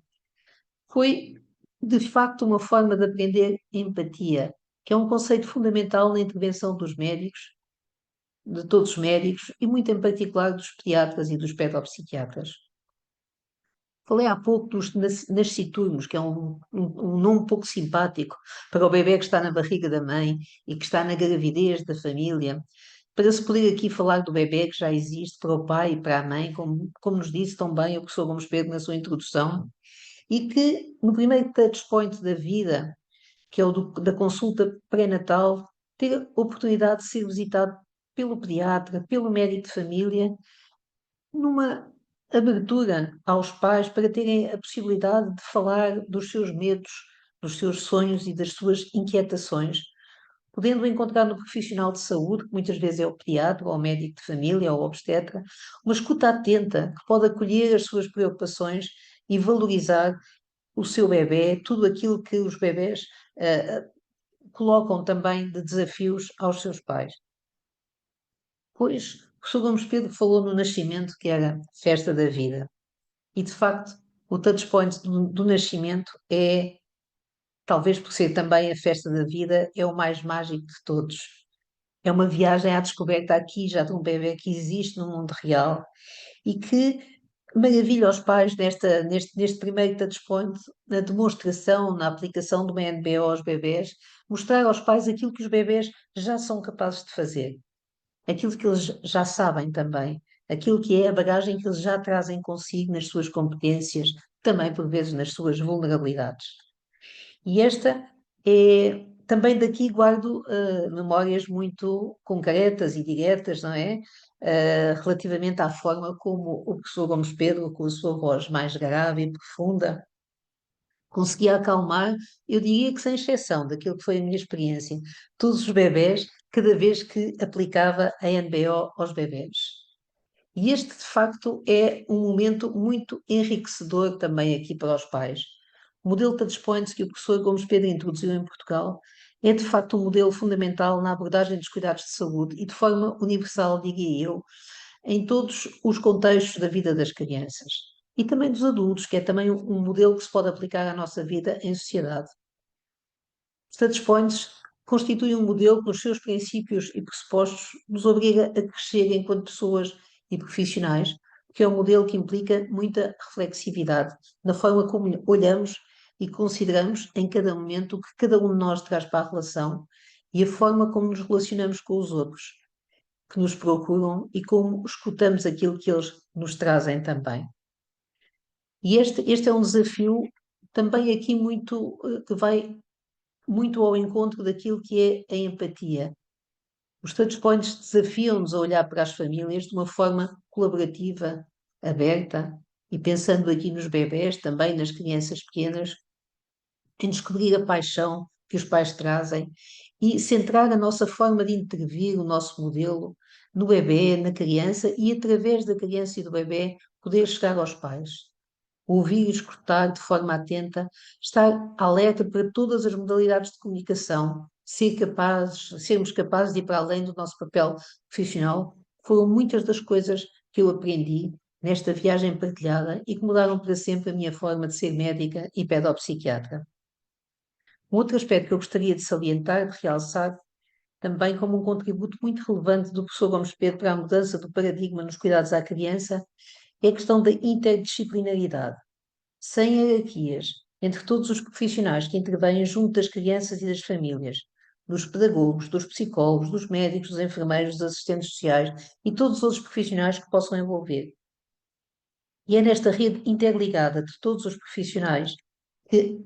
Foi, de facto, uma forma de aprender empatia, que é um conceito fundamental na intervenção dos médicos, de todos os médicos, e muito em particular dos pediatras e dos pedopsiquiatras. Falei há pouco dos nasciturnos, que é um nome pouco simpático para o bebê que está na barriga da mãe e que está na gravidez da família, para se poder aqui falar do bebê que já existe para o pai e para a mãe, como nos disse tão bem o professor Gomes Pedro na sua introdução, e que no primeiro touchpoint da vida, que é o da consulta pré-natal, ter a oportunidade de ser visitado pelo pediatra, pelo médico de família, numa abertura aos pais para terem a possibilidade de falar dos seus medos, dos seus sonhos e das suas inquietações, podendo encontrar no profissional de saúde, que muitas vezes é o pediatra, ou o médico de família, ou o obstetra, uma escuta atenta que pode acolher as suas preocupações e valorizar o seu bebê, tudo aquilo que os bebés colocam também de desafios aos seus pais. Pois, o professor Gomes Pedro falou no nascimento, que era festa da vida. E, de facto, o touchpoint do nascimento é, talvez por ser também a festa da vida, é o mais mágico de todos. É uma viagem à descoberta aqui já de um bebê que existe no mundo real e que maravilha aos pais neste primeiro touchpoint, na demonstração, na aplicação do NBO aos bebés, mostrar aos pais aquilo que os bebés já são capazes de fazer, aquilo que eles já sabem também, aquilo que é a bagagem que eles já trazem consigo nas suas competências, também por vezes nas suas vulnerabilidades. E esta é, também daqui guardo memórias muito concretas e diretas, não é? Relativamente à forma como o professor Gomes Pedro, com a sua voz mais grave e profunda, conseguia acalmar, eu diria que sem exceção daquilo que foi a minha experiência, todos os bebés, cada vez que aplicava a NBO aos bebés. E este, de facto, é um momento muito enriquecedor também aqui para os pais. O modelo Touchpoints que o professor Gomes Pedro introduziu em Portugal é, de facto, um modelo fundamental na abordagem dos cuidados de saúde e de forma universal, diria eu, em todos os contextos da vida das crianças e também dos adultos, que é também um modelo que se pode aplicar à nossa vida em sociedade. Os touchpoints constituem um modelo que, nos seus princípios e pressupostos, nos obriga a crescer enquanto pessoas e profissionais, que é um modelo que implica muita reflexividade na forma como olhamos e consideramos em cada momento o que cada um de nós traz para a relação e a forma como nos relacionamos com os outros, que nos procuram e como escutamos aquilo que eles nos trazem também. E este é um desafio também aqui muito, que vai muito ao encontro daquilo que é a empatia. Os touchpoints desafiam-nos a olhar para as famílias de uma forma colaborativa, aberta, e pensando aqui nos bebés, também nas crianças pequenas, em descobrir a paixão que os pais trazem e centrar a nossa forma de intervir, o nosso modelo, no bebê, na criança e através da criança e do bebê poder chegar aos pais. Ouvir e escutar de forma atenta, estar alerta para todas as modalidades de comunicação, sermos capazes de ir para além do nosso papel profissional, foram muitas das coisas que eu aprendi nesta viagem partilhada e que mudaram para sempre a minha forma de ser médica e pedopsiquiatra. Um outro aspecto que eu gostaria de salientar, de realçar, também como um contributo muito relevante do professor Gomes Pedro para a mudança do paradigma nos cuidados à criança, é a questão da interdisciplinaridade, sem hierarquias, entre todos os profissionais que intervêm junto das crianças e das famílias, dos pedagogos, dos psicólogos, dos médicos, dos enfermeiros, dos assistentes sociais e todos os outros profissionais que possam envolver. E é nesta rede interligada de todos os profissionais que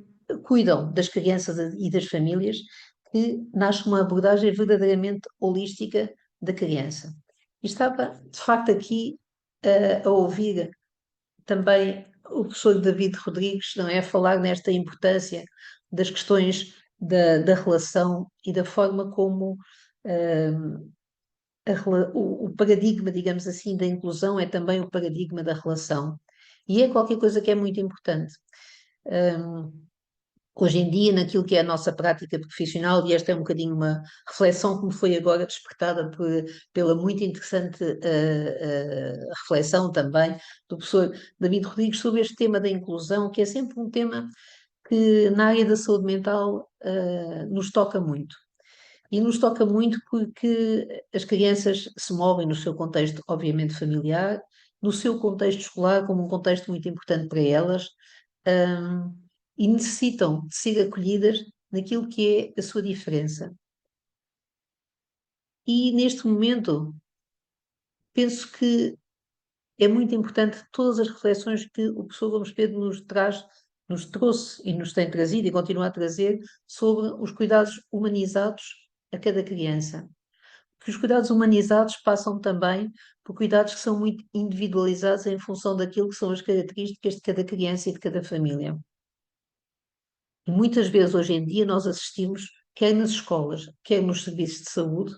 cuidam das crianças e das famílias que nasce uma abordagem verdadeiramente holística da criança. E estava, de facto, aqui a ouvir também o professor David Rodrigues, não é? A falar nesta importância das questões da relação e da forma como o paradigma, digamos assim, da inclusão é também o paradigma da relação. E é qualquer coisa que é muito importante. Hoje em dia, naquilo que é a nossa prática profissional, e esta é um bocadinho uma reflexão que me foi agora despertada pela muito interessante reflexão também do professor David Rodrigues sobre este tema da inclusão, que é sempre um tema que na área da saúde mental nos toca muito. E nos toca muito porque as crianças se movem no seu contexto, obviamente, familiar, no seu contexto escolar, como um contexto muito importante para elas, hum, e necessitam de ser acolhidas naquilo que é a sua diferença. E neste momento, penso que é muito importante todas as reflexões que o professor Gomes Pedro nos traz, nos trouxe e nos tem trazido e continua a trazer sobre os cuidados humanizados a cada criança. Que os cuidados humanizados passam também por cuidados que são muito individualizados em função daquilo que são as características de cada criança e de cada família. E muitas vezes, hoje em dia, nós assistimos, quer nas escolas, quer nos serviços de saúde,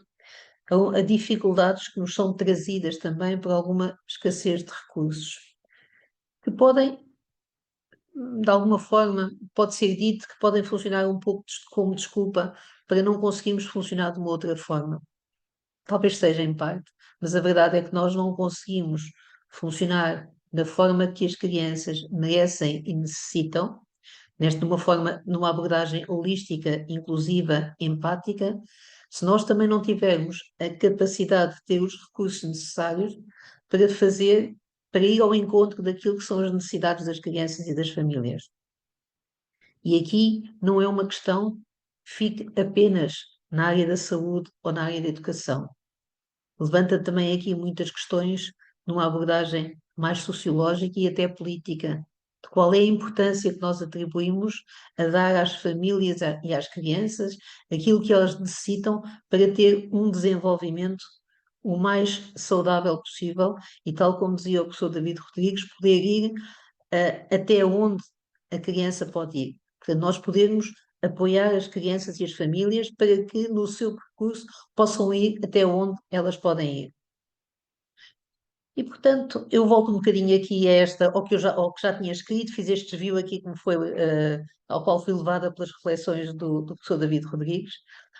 a dificuldades que nos são trazidas também por alguma escassez de recursos, que podem, de alguma forma, pode ser dito que podem funcionar um pouco como desculpa para não conseguirmos funcionar de uma outra forma. Talvez seja em parte, mas a verdade é que nós não conseguimos funcionar da forma que as crianças merecem e necessitam, numa abordagem holística, inclusiva, empática, se nós também não tivermos a capacidade de ter os recursos necessários para para ir ao encontro daquilo que são as necessidades das crianças e das famílias. E aqui não é uma questão que fique apenas na área da saúde ou na área da educação. Levanta também aqui muitas questões numa abordagem mais sociológica e até política, de qual é a importância que nós atribuímos a dar às famílias e às crianças aquilo que elas necessitam para ter um desenvolvimento o mais saudável possível e, tal como dizia o professor David Rodrigues, poder ir até onde a criança pode ir. Portanto, nós podemos apoiar as crianças e as famílias para que no seu percurso possam ir até onde elas podem ir. E, portanto, eu volto um bocadinho aqui a ao que já tinha escrito, fiz este desvio aqui ao qual fui levada pelas reflexões do professor David Rodrigues,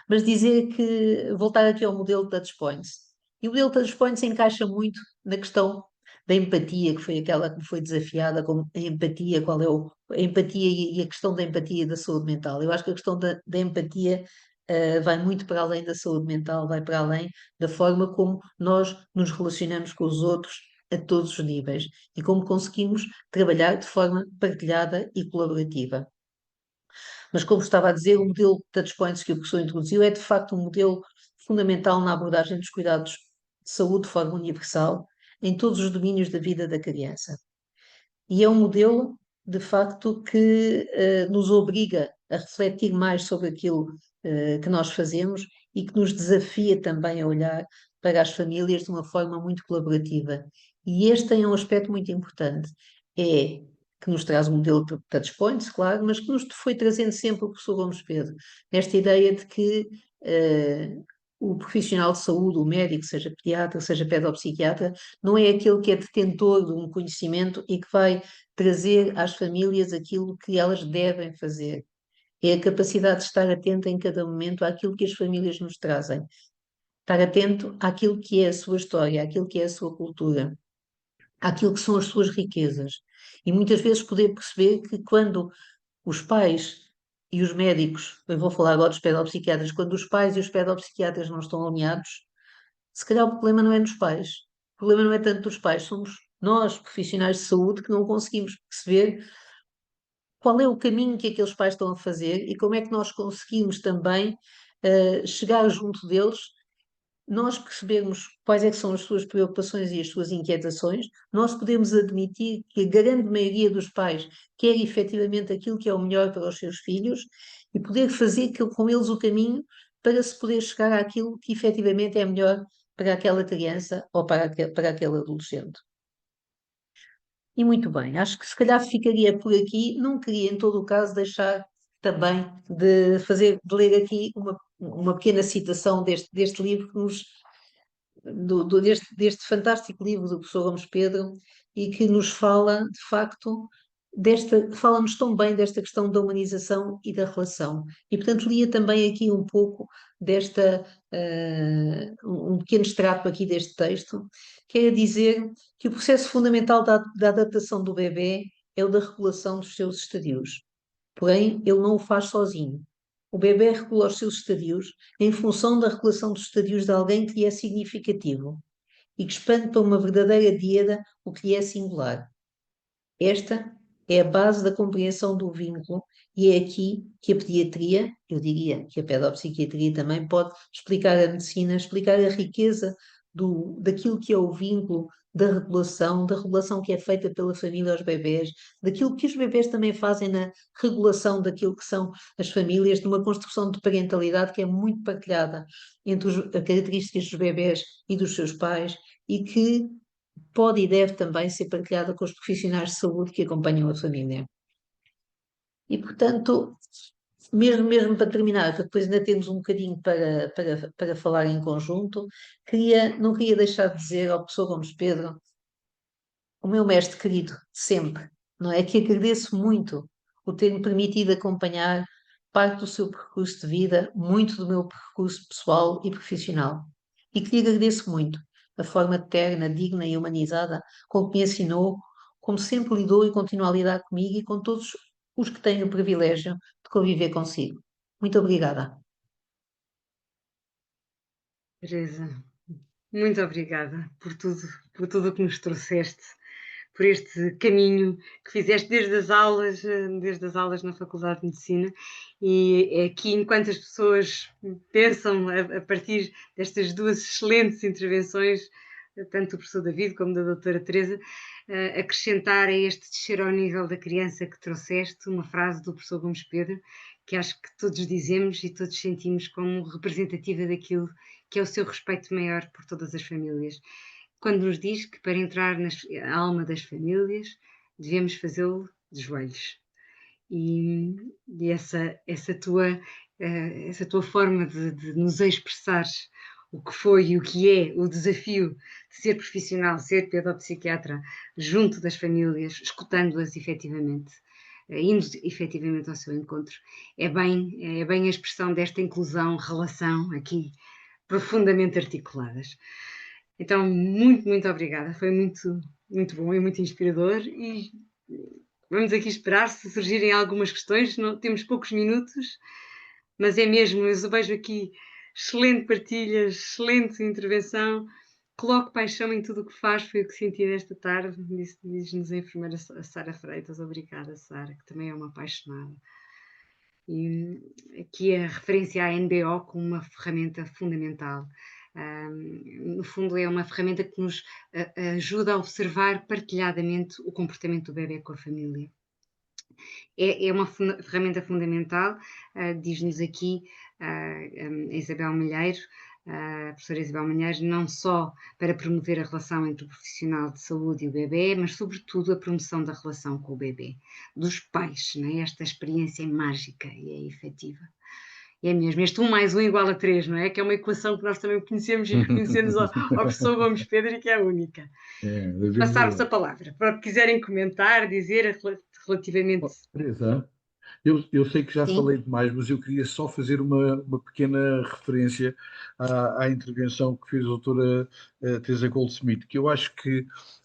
mas dizer que, voltar aqui ao modelo Touch Points. E o modelo Touch Points encaixa muito na questão da empatia, que foi aquela que me foi desafiada, como a empatia, a empatia e a questão da empatia e da saúde mental. Eu acho que a questão da empatia vai muito para além da saúde mental, vai para além da forma como nós nos relacionamos com os outros a todos os níveis e como conseguimos trabalhar de forma partilhada e colaborativa. Mas, como estava a dizer, o modelo de touch points que o professor introduziu é de facto um modelo fundamental na abordagem dos cuidados de saúde de forma universal em todos os domínios da vida da criança. E é um modelo, de facto, que nos obriga a refletir mais sobre aquilo que nós fazemos e que nos desafia também a olhar para as famílias de uma forma muito colaborativa. E este tem um aspecto muito importante, é que nos traz um modelo de touch points, claro, mas que nos foi trazendo sempre o professor Gomes Pedro, nesta ideia de que o profissional de saúde, o médico, seja pediatra, seja pedopsiquiatra, não é aquele que é detentor de um conhecimento e que vai trazer às famílias aquilo que elas devem fazer. É a capacidade de estar atento em cada momento àquilo que as famílias nos trazem. Estar atento àquilo que é a sua história, àquilo que é a sua cultura, àquilo que são as suas riquezas. E muitas vezes poder perceber que quando os pais e os médicos, eu vou falar agora dos pedopsiquiatras, quando os pais e os pedopsiquiatras não estão alinhados, se calhar o problema não é nos pais. O problema não é tanto dos pais, somos nós, profissionais de saúde, que não conseguimos perceber qual é o caminho que aqueles pais estão a fazer e como é que nós conseguimos também chegar junto deles, nós percebermos quais é que são as suas preocupações e as suas inquietações, nós podemos admitir que a grande maioria dos pais quer efetivamente aquilo que é o melhor para os seus filhos e poder fazer com eles o caminho para se poder chegar àquilo que efetivamente é melhor para aquela criança ou para aquele adolescente. E muito bem, acho que se calhar ficaria por aqui. Não queria, em todo o caso, deixar também de ler aqui uma pequena citação deste livro que deste fantástico livro do professor Gomes Pedro e que nos fala, de facto, fala-nos tão bem desta questão da humanização e da relação. E, portanto, lia também aqui um pouco um pequeno extrato aqui deste texto, que é dizer que o processo fundamental da adaptação do bebê é o da regulação dos seus estadios. Porém, ele não o faz sozinho. O bebê regula os seus estadios em função da regulação dos estadios de alguém que lhe é significativo e que expande para uma verdadeira díade o que lhe é singular. Esta é a base da compreensão do vínculo e é aqui que a pediatria, eu diria que a pedopsiquiatria também pode explicar a medicina, explicar a riqueza daquilo que é o vínculo da regulação que é feita pela família aos bebés, daquilo que os bebés também fazem na regulação daquilo que são as famílias, de uma construção de parentalidade que é muito partilhada entre as características dos bebés e dos seus pais e que pode e deve também ser partilhada com os profissionais de saúde que acompanham a família. E, portanto, mesmo para terminar, que depois ainda temos um bocadinho para falar em conjunto, não queria deixar de dizer ao professor Gomes Pedro, o meu mestre querido, de sempre, não é? Que agradeço muito o ter-me permitido acompanhar parte do seu percurso de vida, muito do meu percurso pessoal e profissional. E que lhe agradeço muito a forma terna, digna e humanizada com que me ensinou, como sempre lidou e continua a lidar comigo e com todos os que têm o privilégio de conviver consigo. Muito obrigada. Teresa, muito obrigada por tudo o que nos trouxeste, por este caminho que fizeste desde as aulas na Faculdade de Medicina e é aqui, enquanto as pessoas pensam a partir destas duas excelentes intervenções, tanto do professor David como da doutora Teresa, acrescentar a este descer ao nível da criança que trouxeste uma frase do professor Gomes Pedro, que acho que todos dizemos e todos sentimos como representativa daquilo que é o seu respeito maior por todas as famílias. Quando nos diz que para entrar na alma das famílias devemos fazê-lo de joelhos. E essa tua forma de nos expressares o que foi e o que é o desafio de ser profissional, ser pedopsiquiatra, junto das famílias, escutando-as efetivamente, indo efetivamente ao seu encontro, é bem a expressão desta inclusão, relação aqui profundamente articuladas. Então, muito obrigada. Foi muito bom e muito inspirador. E vamos aqui esperar se surgirem algumas questões. Temos poucos minutos, mas é mesmo, eu vejo aqui excelente partilha, excelente intervenção. Coloque paixão em tudo o que faz, foi o que senti nesta tarde. Diz-nos a enfermeira Sara Freitas. Obrigada, Sara, que também é uma apaixonada. E aqui a referência à NBO como uma ferramenta fundamental. No fundo, é uma ferramenta que nos ajuda a observar partilhadamente o comportamento do bebê com a família. É uma ferramenta fundamental, diz-nos aqui a Isabel Malheiro, a professora Isabel Malheiro, não só para promover a relação entre o profissional de saúde e o bebê, mas sobretudo a promoção da relação com o bebê, dos pais, né? Esta experiência mágica e é efetiva. É mesmo, este 1 mais 1 igual a 3, não é? Que é uma equação que nós também conhecemos e reconhecemos ao professor Gomes Pedro e que é única. Passar-vos a palavra, para o que quiserem comentar, dizer relativamente... Teresa, Eu sei que já Sim, falei demais, mas eu queria só fazer uma pequena referência à intervenção que fez a doutora Teresa Goldsmith, que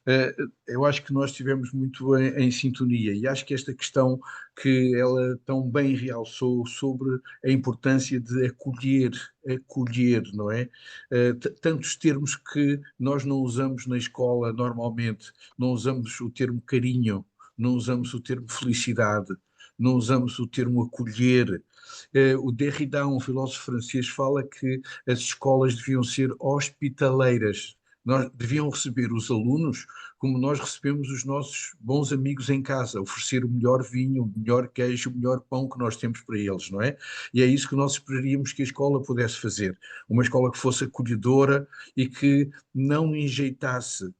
eh, eu acho que nós estivemos muito em sintonia e acho que esta questão que ela tão bem realçou sobre a importância de acolher, não é? Tantos termos que nós não usamos na escola normalmente, não usamos o termo carinho, não usamos o termo felicidade, não usamos o termo acolher. O Derrida, um filósofo francês, fala que as escolas deviam ser hospitaleiras. Nós deviam receber os alunos como nós recebemos os nossos bons amigos em casa, oferecer o melhor vinho, o melhor queijo, o melhor pão que nós temos para eles, não é? E é isso que nós esperaríamos que a escola pudesse fazer. Uma escola que fosse acolhedora e que não enjeitasse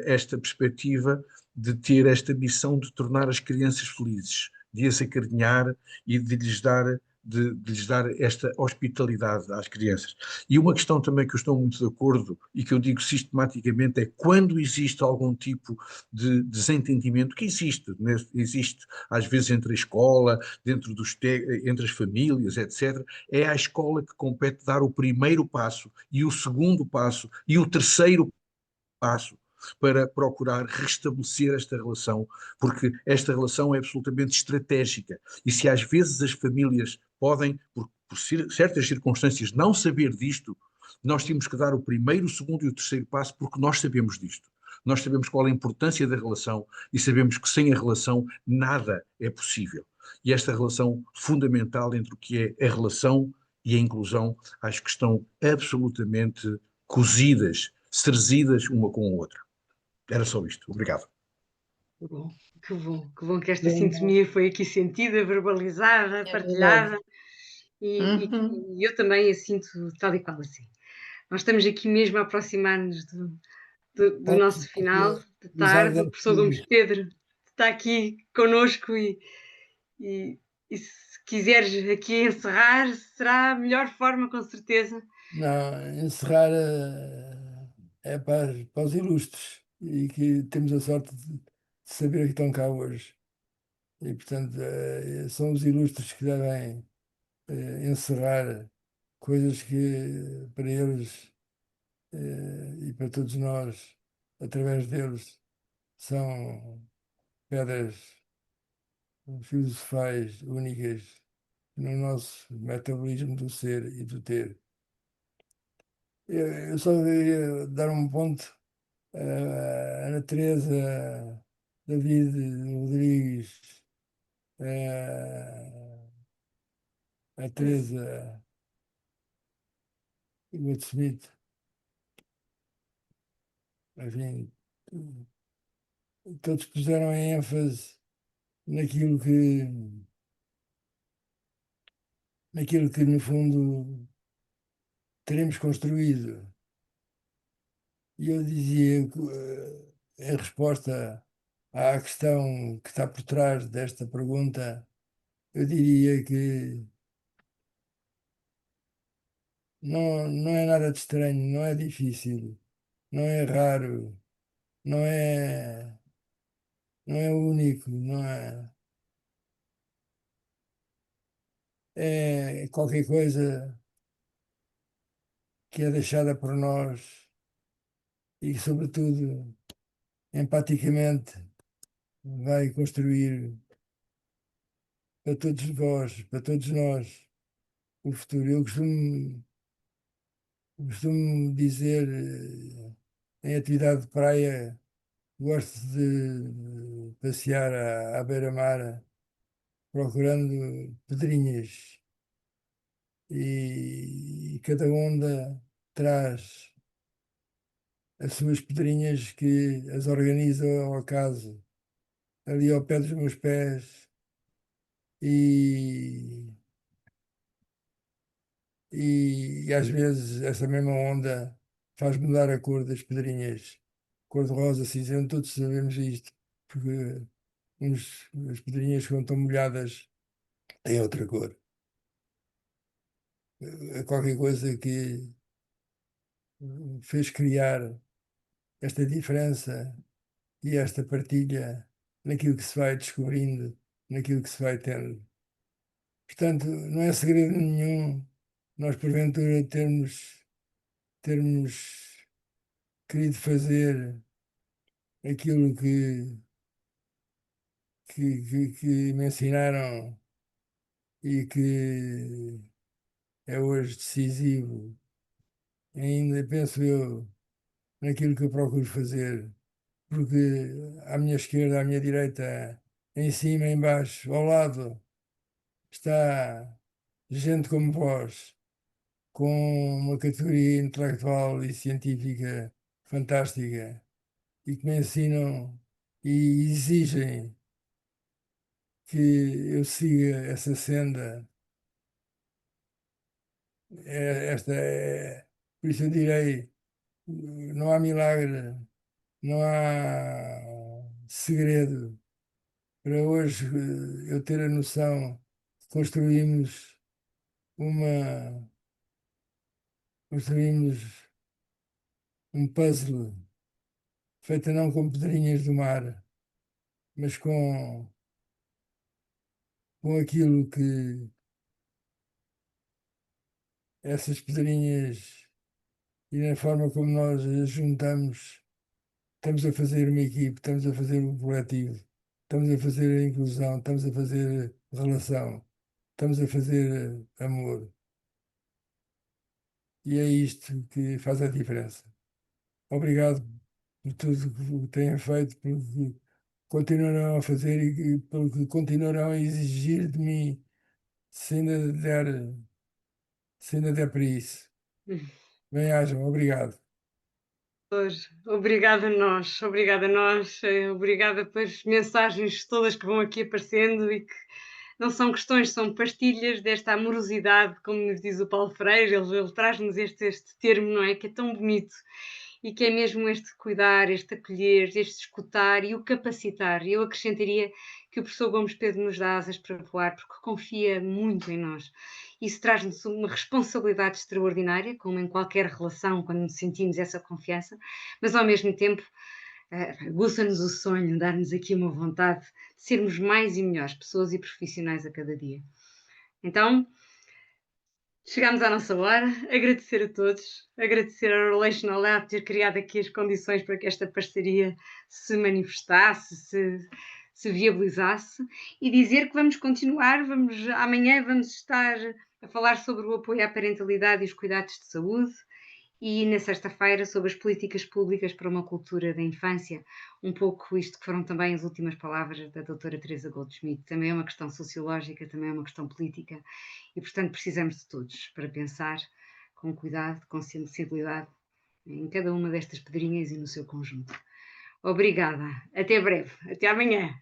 esta perspectiva de ter esta missão de tornar as crianças felizes, de as acarinhar e de lhes dar esta hospitalidade às crianças. E uma questão também que eu estou muito de acordo e que eu digo sistematicamente é quando existe algum tipo de desentendimento, que existe, né? Existe às vezes entre a escola, entre as famílias, etc., é à escola que compete dar o primeiro passo e o segundo passo e o terceiro passo para procurar restabelecer esta relação, porque esta relação é absolutamente estratégica. E se às vezes as famílias podem, por certas circunstâncias, não saber disto, nós temos que dar o primeiro, o segundo e o terceiro passo, porque nós sabemos disto. Nós sabemos qual é a importância da relação e sabemos que sem a relação nada é possível. E esta relação fundamental entre o que é a relação e a inclusão, acho que estão absolutamente cozidas, cerzidas uma com a outra. Era só isto. Obrigado. Que bom, que bom, que bom que esta Bom, sintonia foi aqui sentida, verbalizada, é verdade. partilhada e Uhum. e eu também a sinto tal e qual assim. Nós estamos aqui mesmo a aproximar-nos do posso nosso final de usar tarde. O professor Gomes Pedro está aqui connosco e se quiseres aqui encerrar, será a melhor forma, com certeza. não, encerrar é para os ilustres e que temos a sorte de saber que estão cá hoje. E, portanto, são os ilustres que devem encerrar coisas que para eles e para todos nós, através deles, são pedras filosofais únicas no nosso metabolismo do ser e do ter. Eu só ia dar um ponto. A Ana Teresa, David Rodrigues, a Teresa Goldsmith, enfim, todos puseram ênfase naquilo que, naquilo que no fundo teremos construído. E eu dizia, em resposta à questão que está por trás desta pergunta, eu diria que não é nada de estranho, não é difícil, não é raro, não é, não é único, não é, é qualquer coisa que é deixada por nós e que, sobretudo, empaticamente vai construir para todos vós, para todos nós, o futuro. Eu costumo dizer, em atividade de praia, gosto de passear à beira-mar procurando pedrinhas e cada onda traz as suas pedrinhas que as organizo ao acaso ali ao pé dos meus pés e, e às vezes essa mesma onda faz mudar a cor das pedrinhas, cor-de-rosa, cinzento, todos sabemos isto, porque as pedrinhas quando estão molhadas têm outra cor. É qualquer coisa que fez criar esta diferença e esta partilha naquilo que se vai descobrindo, naquilo que se vai tendo. Portanto, não é segredo nenhum nós, porventura, termos querido fazer aquilo que me ensinaram e que é hoje decisivo, ainda penso eu, naquilo que eu procuro fazer, porque à minha esquerda, à minha direita, em cima, em baixo, ao lado, está gente como vós, com uma categoria intelectual e científica fantástica e que me ensinam e exigem que eu siga essa senda. Por isso eu direi, não há milagre, não há segredo para hoje eu ter a noção que uma, construímos um puzzle feito não com pedrinhas do mar, mas com aquilo que essas pedrinhas e na forma como nós as juntamos, estamos a fazer uma equipe, estamos a fazer um coletivo, estamos a fazer a inclusão, estamos a fazer relação, estamos a fazer amor. E é isto que faz a diferença. Obrigado por tudo que têm feito, pelo que continuarão a fazer e pelo que continuarão a exigir de mim, se ainda der, se ainda der para isso. Bem-ajam, obrigado. Obrigada a nós, obrigada pelas mensagens todas que vão aqui aparecendo e que não são questões, são pastilhas desta amorosidade, como nos diz o Paulo Freire, ele traz-nos este termo, não é? Que é tão bonito e que é mesmo este cuidar, este acolher, este escutar e o capacitar. E eu acrescentaria que o professor Gomes Pedro nos dá asas para voar porque confia muito em nós. Isso traz-nos uma responsabilidade extraordinária, como em qualquer relação, quando sentimos essa confiança, mas ao mesmo tempo aguça-nos o sonho, dar-nos aqui uma vontade de sermos mais e melhores pessoas e profissionais a cada dia. Então, chegámos à nossa hora, agradecer a todos, agradecer ao Relational Lab ter criado aqui as condições para que esta parceria se manifestasse, se viabilizasse e dizer que vamos continuar, amanhã vamos estar a falar sobre o apoio à parentalidade e os cuidados de saúde e na sexta-feira sobre as políticas públicas para uma cultura da infância, um pouco isto que foram também as últimas palavras da doutora Teresa Goldschmidt, também é uma questão sociológica, também é uma questão política e portanto precisamos de todos para pensar com cuidado, com sensibilidade em cada uma destas pedrinhas e no seu conjunto. Obrigada, até breve, até amanhã.